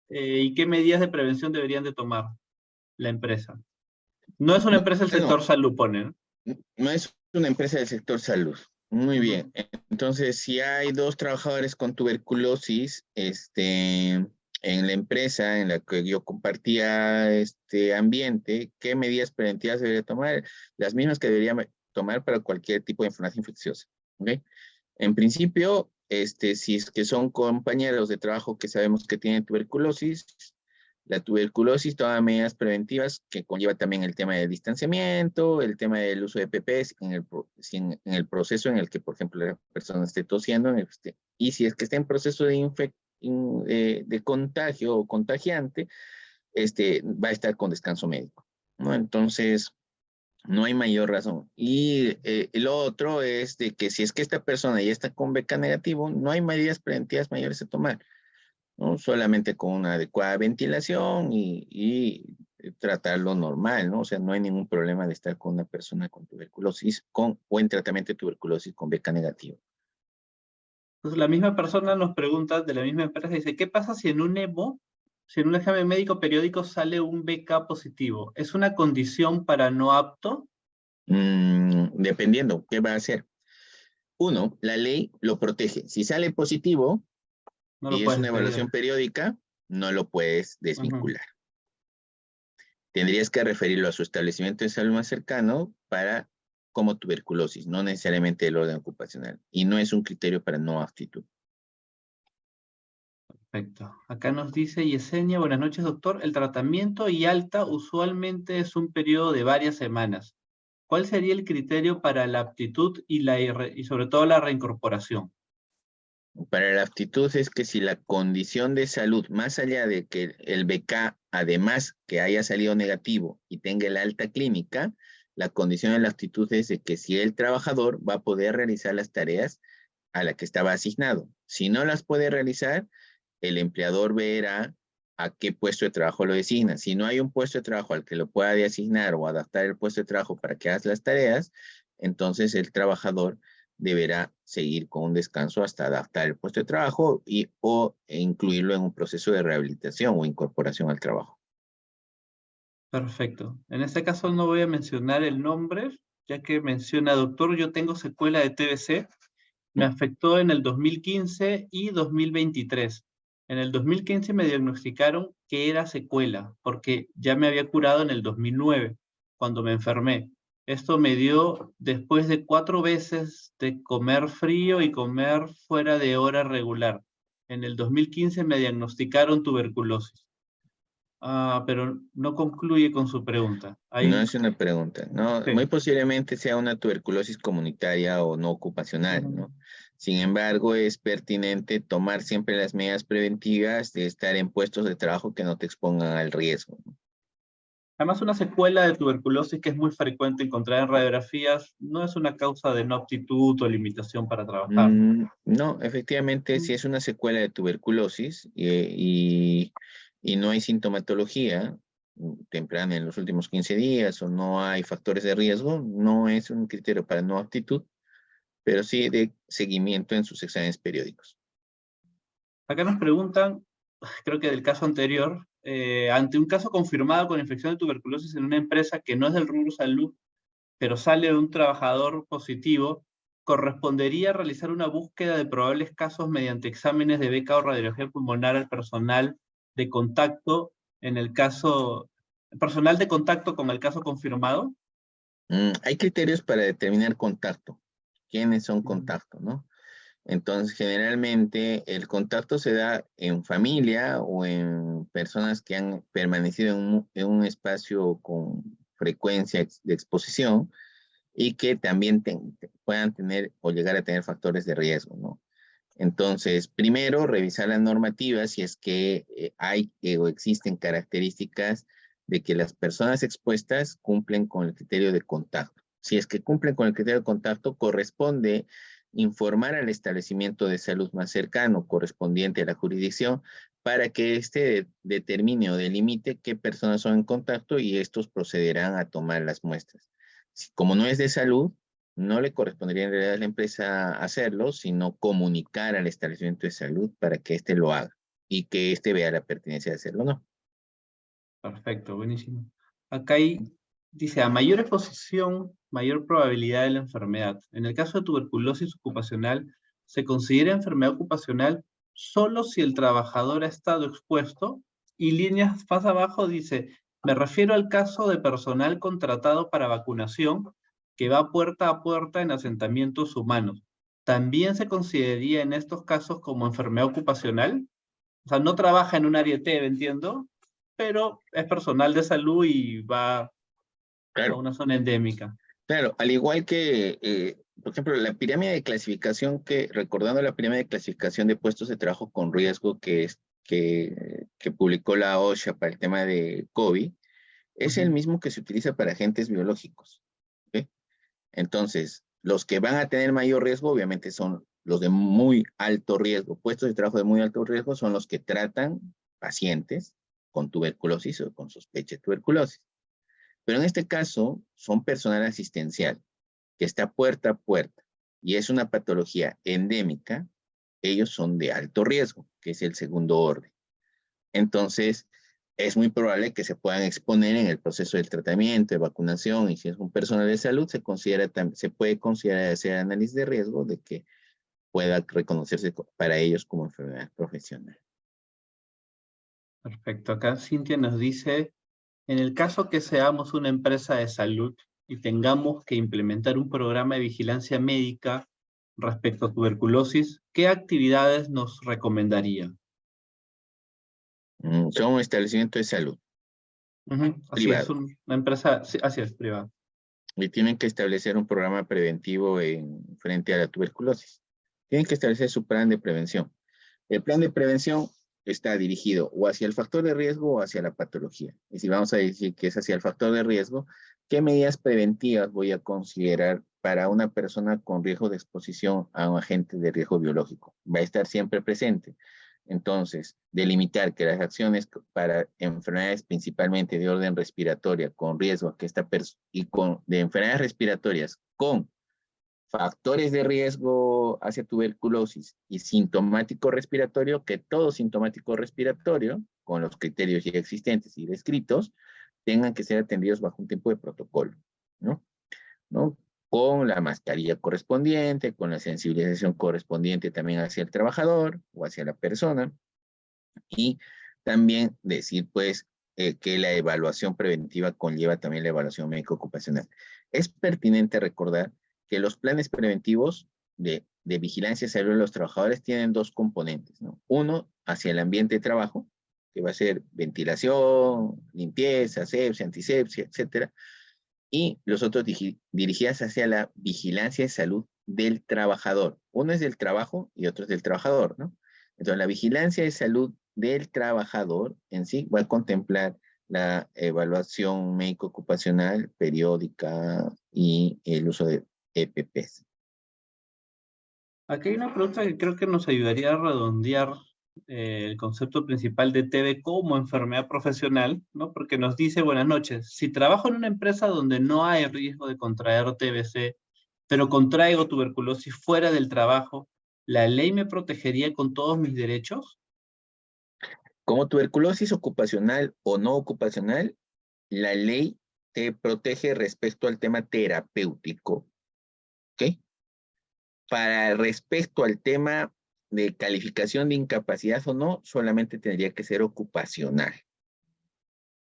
¿y qué medidas de prevención deberían de tomar la empresa? No es una empresa del sector salud, pone, ¿no? No es una empresa del sector salud. Muy bien. Entonces, si hay 2 trabajadores con tuberculosis, en la empresa en la que yo compartía este ambiente, ¿qué medidas preventivas debería tomar? Las mismas que debería tomar para cualquier tipo de enfermedad infecciosa. ¿Okay? En principio, si es que son compañeros de trabajo que sabemos que tienen tuberculosis, la tuberculosis toma medidas preventivas que conlleva también el tema del distanciamiento, el tema del uso de PPs en el proceso en el que, por ejemplo, la persona esté tosiendo, y si es que está en proceso de contagio o contagiante, va a estar con descanso médico, ¿no? Entonces, no hay mayor razón. Y lo otro es de que si es que esta persona ya está con BK negativo, no hay medidas preventivas mayores a tomar, ¿no? Solamente con una adecuada ventilación y tratarlo normal, ¿no? O sea, no hay ningún problema de estar con una persona con tuberculosis o en tratamiento de tuberculosis con beca negativa. Entonces, la misma persona nos pregunta, de la misma empresa, dice, ¿qué pasa si en un EMO, si en un examen médico periódico sale un BK positivo? ¿Es una condición para no apto? Dependiendo, ¿qué va a hacer? Uno, la ley lo protege. Si sale positivo No lo y es puedes una evaluación despedir. periódica, no lo puedes desvincular. Tendrías que referirlo a su establecimiento de salud más cercano para como tuberculosis, no necesariamente el orden ocupacional. Y no es un criterio para no aptitud. Perfecto. Acá nos dice Yesenia, buenas noches, doctor. El tratamiento y alta usualmente es un periodo de varias semanas. ¿Cuál sería el criterio para la aptitud y sobre todo la reincorporación? Para la aptitud es que si la condición de salud, más allá de que el BK, además que haya salido negativo y tenga el alta clínica, la condición de la aptitud es de que si el trabajador va a poder realizar las tareas a las que estaba asignado. Si no las puede realizar, el empleador verá a qué puesto de trabajo lo designa. Si no hay un puesto de trabajo al que lo pueda designar o adaptar el puesto de trabajo para que haga las tareas, entonces el trabajador deberá seguir con un descanso hasta adaptar el puesto de trabajo e incluirlo en un proceso de rehabilitación o incorporación al trabajo. Perfecto. En este caso no voy a mencionar el nombre, ya que menciona, doctor, yo tengo secuela de TBC, me afectó en el 2015 y 2023. En el 2015 me diagnosticaron que era secuela, porque ya me había curado en el 2009, cuando me enfermé. Esto me dio después de 4 veces de comer frío y comer fuera de hora regular. En el 2015 me diagnosticaron tuberculosis. Pero no concluye con su pregunta. No es una pregunta, ¿no? Muy Sí. posiblemente sea una tuberculosis comunitaria o no ocupacional, ¿no? Sin embargo, es pertinente tomar siempre las medidas preventivas de estar en puestos de trabajo que no te expongan al riesgo, ¿no? Además, una secuela de tuberculosis que es muy frecuente encontrar en radiografías no es una causa de no aptitud o limitación para trabajar. No, efectivamente, si es una secuela de tuberculosis y no hay sintomatología temprana en los últimos 15 días o no hay factores de riesgo, no es un criterio para no aptitud, pero sí de seguimiento en sus exámenes periódicos. Acá nos preguntan, creo que del caso anterior, ante un caso confirmado con infección de tuberculosis en una empresa que no es del rubro salud, pero sale un trabajador positivo, ¿correspondería realizar una búsqueda de probables casos mediante exámenes de beca o radiología pulmonar al personal de contacto en el caso, personal de contacto con el caso confirmado? Hay criterios para determinar contacto. ¿Quiénes son contacto, no? Entonces, generalmente el contacto se da en familia o en personas que han permanecido en un espacio con frecuencia de exposición y que también puedan tener o llegar a tener factores de riesgo, ¿no? Entonces, primero, revisar las normativas si es que hay o existen características de que las personas expuestas cumplen con el criterio de contacto. Si es que cumplen con el criterio de contacto, corresponde informar al establecimiento de salud más cercano correspondiente a la jurisdicción para que éste determine o delimite qué personas son en contacto y estos procederán a tomar las muestras. Como no es de salud, no le correspondería en realidad a la empresa hacerlo, sino comunicar al establecimiento de salud para que éste lo haga y que éste vea la pertinencia de hacerlo o no. Perfecto, buenísimo. Acá dice, a mayor exposición, mayor probabilidad de la enfermedad. En el caso de tuberculosis ocupacional, se considera enfermedad ocupacional solo si el trabajador ha estado expuesto, y líneas más abajo dice, me refiero al caso de personal contratado para vacunación que va puerta a puerta en asentamientos humanos. ¿También se consideraría en estos casos como enfermedad ocupacional? O sea, no trabaja en un área TV, entiendo, pero es personal de salud y va a Claro, una zona endémica. claro, al igual que, por ejemplo, la pirámide de clasificación recordando la pirámide de clasificación de puestos de trabajo con riesgo que publicó la OSHA para el tema de COVID, es el mismo que se utiliza para agentes biológicos. ¿Okay? Entonces, los que van a tener mayor riesgo, obviamente, son los de muy alto riesgo. Puestos de trabajo de muy alto riesgo son los que tratan pacientes con tuberculosis o con sospecha de tuberculosis. Pero en este caso son personal asistencial, que está puerta a puerta, y es una patología endémica. Ellos son de alto riesgo, que es el segundo orden. Entonces, es muy probable que se puedan exponer en el proceso del tratamiento, de vacunación, y si es un personal de salud, se puede considerar hacer análisis de riesgo de que pueda reconocerse para ellos como enfermedad profesional. Perfecto. Acá Cintia nos dice, en el caso que seamos una empresa de salud y tengamos que implementar un programa de vigilancia médica respecto a tuberculosis, ¿qué actividades nos recomendaría? Son un establecimiento de salud Así es, privado una empresa, sí, así es, privada. y tienen que establecer un programa preventivo frente a la tuberculosis. Tienen que establecer su plan de prevención. El plan de prevención está dirigido o hacia el factor de riesgo o hacia la patología. Y si vamos a decir que es hacia el factor de riesgo, ¿qué medidas preventivas voy a considerar para una persona con riesgo de exposición a un agente de riesgo biológico? Va a estar siempre presente. Entonces, delimitar que las acciones para enfermedades principalmente de orden respiratoria con riesgo a que de enfermedades respiratorias con factores de riesgo hacia tuberculosis y sintomático respiratorio, que todo sintomático respiratorio, con los criterios ya existentes y descritos, tengan que ser atendidos bajo un tiempo de protocolo, ¿no? ¿No? Con la mascarilla correspondiente, con la sensibilización correspondiente también hacia el trabajador o hacia la persona, y también decir, pues, que la evaluación preventiva conlleva también la evaluación médico-ocupacional. Es pertinente recordar que los planes preventivos de vigilancia de salud de los trabajadores tienen dos componentes, ¿no? Uno, hacia el ambiente de trabajo, que va a ser ventilación, limpieza, asepsia, antisepsia, etcétera, y los otros dirigidas hacia la vigilancia de salud del trabajador. Uno es del trabajo y otro es del trabajador, ¿no? Entonces, la vigilancia de salud del trabajador en sí va a contemplar la evaluación médico-ocupacional periódica y el uso de EPPs. Aquí hay una pregunta que creo que nos ayudaría a redondear el concepto principal de TB como enfermedad profesional, ¿no? Porque nos dice, buenas noches, si trabajo en una empresa donde no hay riesgo de contraer TBC, pero contraigo tuberculosis fuera del trabajo, ¿la ley me protegería con todos mis derechos? Como tuberculosis ocupacional o no ocupacional, la ley te protege respecto al tema terapéutico, ¿ok? Para respecto al tema de calificación de incapacidad o no, solamente tendría que ser ocupacional.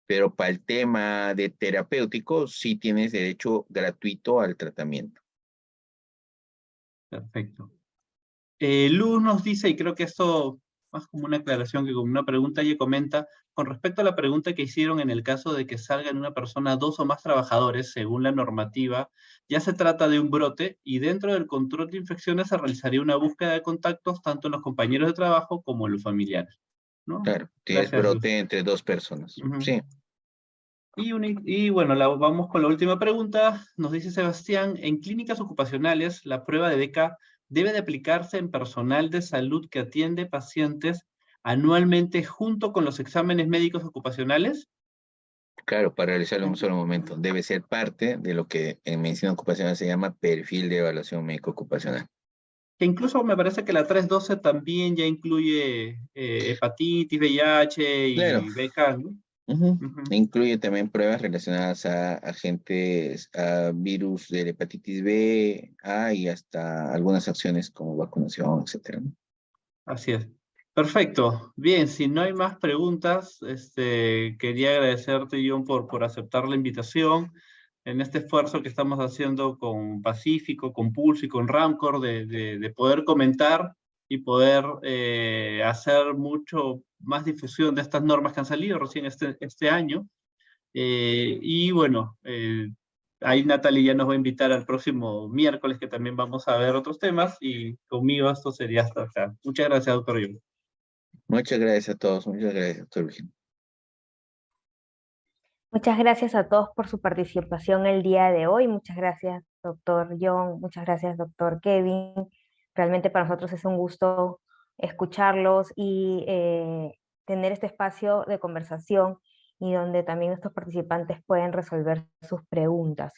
Pero para el tema de terapéutico, sí tienes derecho gratuito al tratamiento. Perfecto. Luz nos dice, y creo que esto más como una aclaración que como una pregunta, ella comenta, con respecto a la pregunta que hicieron en el caso de que salgan una persona, dos o más trabajadores, según la normativa, ya se trata de un brote y dentro del control de infecciones se realizaría una búsqueda de contactos tanto en los compañeros de trabajo como en los familiares, ¿no? Claro, tienes Gracias, Luz. brote entre dos personas. Ujú. Sí. Y bueno, vamos con la última pregunta. Nos dice Sebastián, en clínicas ocupacionales, la prueba de Beca debe de aplicarse en personal de salud que atiende pacientes anualmente junto con los exámenes médicos ocupacionales. Claro, para realizarlo en un solo momento. Debe ser parte de lo que en medicina ocupacional se llama perfil de evaluación médico-ocupacional. Que incluso me parece que la 312 también ya incluye hepatitis, VIH Claro. y Beca, ¿no? Ujú. Ujú. Incluye también pruebas relacionadas a agentes, a virus de la hepatitis B, A y hasta algunas acciones como vacunación, etcétera, ¿no? Así es. Perfecto. Bien, si no hay más preguntas, quería agradecerte, John, por aceptar la invitación en este esfuerzo que estamos haciendo con Pacífico, con Pulso y con Ramcor de poder comentar y poder hacer mucho más difusión de estas normas que han salido recién este año. Y bueno, ahí Natalie ya nos va a invitar al próximo miércoles que también vamos a ver otros temas y conmigo esto sería hasta acá. Muchas gracias, doctor John. Muchas gracias a todos. Muchas gracias, doctor Virginia. Muchas gracias a todos por su participación el día de hoy. Muchas gracias, doctor John. Muchas gracias, doctor Kevin. Realmente para nosotros es un gusto escucharlos y tener este espacio de conversación y donde también nuestros participantes pueden resolver sus preguntas.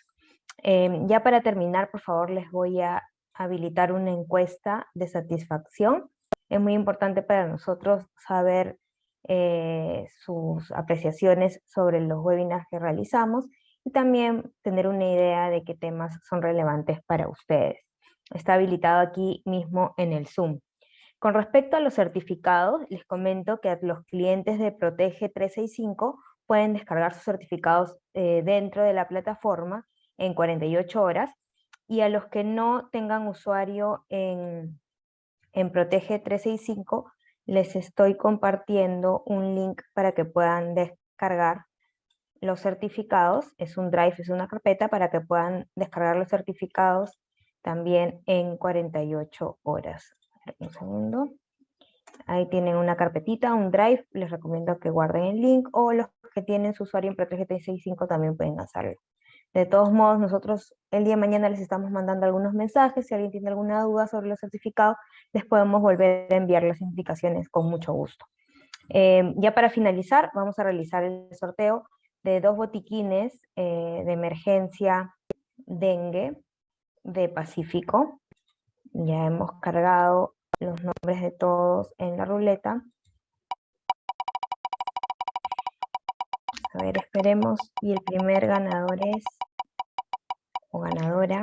Ya para terminar, por favor, les voy a habilitar una encuesta de satisfacción. Es muy importante para nosotros saber sus apreciaciones sobre los webinars que realizamos y también tener una idea de qué temas son relevantes para ustedes. Está habilitado aquí mismo en el Zoom. Con respecto a los certificados, les comento que los clientes de Protege 365 pueden descargar sus certificados dentro de la plataforma en 48 horas, y a los que no tengan usuario en Protege 365, les estoy compartiendo un link para que puedan descargar los certificados. Es un drive, es una carpeta para que puedan descargar los certificados también en 48 horas. Un segundo. Ahí tienen una carpetita, un drive, les recomiendo que guarden el link, o los que tienen su usuario en Protege 365 también pueden hacerlo. De todos modos, nosotros el día de mañana les estamos mandando algunos mensajes. Si alguien tiene alguna duda sobre los certificados, les podemos volver a enviar las indicaciones con mucho gusto. Ya para finalizar, vamos a realizar el sorteo de 2 botiquines de emergencia dengue de Pacífico. Ya hemos cargado los nombres de todos en la ruleta. A ver, esperemos. Y el primer ganador es, o ganadora,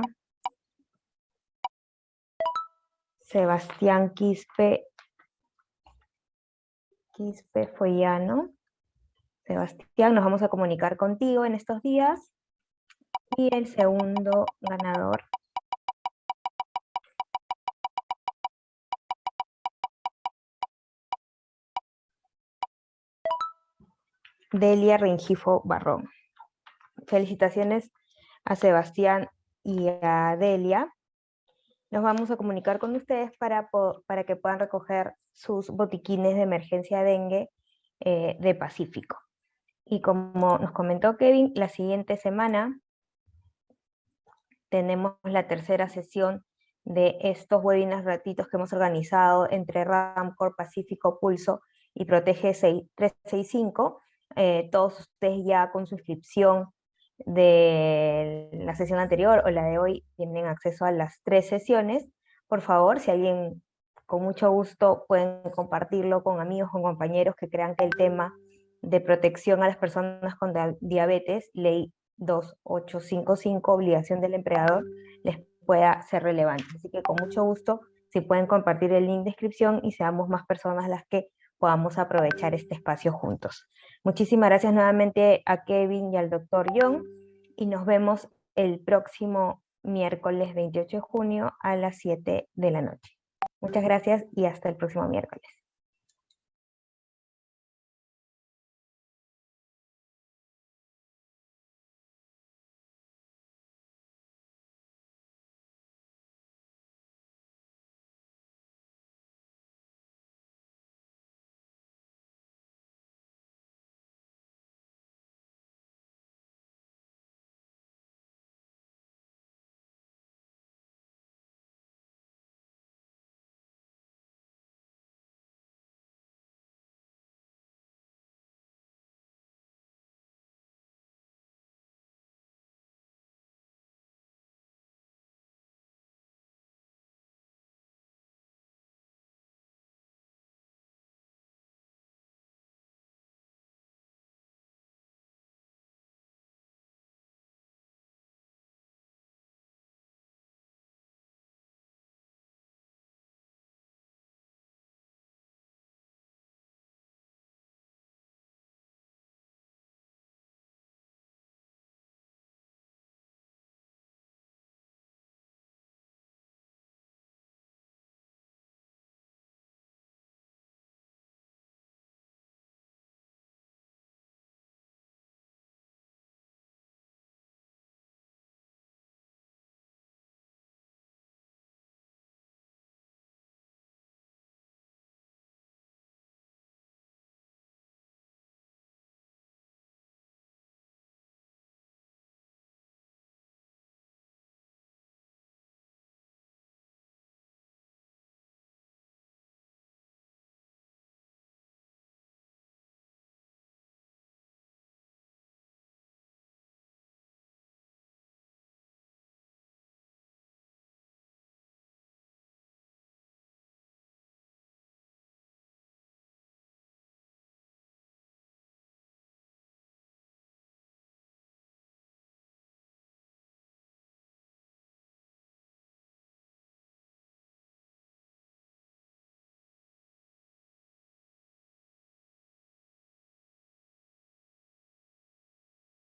Sebastián Quispe Follano. Sebastián, nos vamos a comunicar contigo en estos días. Y el segundo ganador, Delia Rengifo Barrón. Felicitaciones a Sebastián y a Delia. Nos vamos a comunicar con ustedes para que puedan recoger sus botiquines de emergencia dengue de Pacífico. Y como nos comentó Kevin, la siguiente semana tenemos la tercera sesión de estos webinars gratuitos que hemos organizado entre Ramcor, Pacífico, Pulso y Protege 365. Todos ustedes ya con su inscripción de la sesión anterior o la de hoy tienen acceso a las 3 sesiones. Por favor, si alguien con mucho gusto pueden compartirlo con amigos, con compañeros que crean que el tema de protección a las personas con diabetes, ley 2855, obligación del empleador, les pueda ser relevante. Así que con mucho gusto, si pueden compartir el link de inscripción y seamos más personas las que podamos aprovechar este espacio juntos. Muchísimas gracias nuevamente a Kevin y al Dr. Young, y nos vemos el próximo miércoles 28 de junio a las 7 de la noche. Muchas gracias y hasta el próximo miércoles.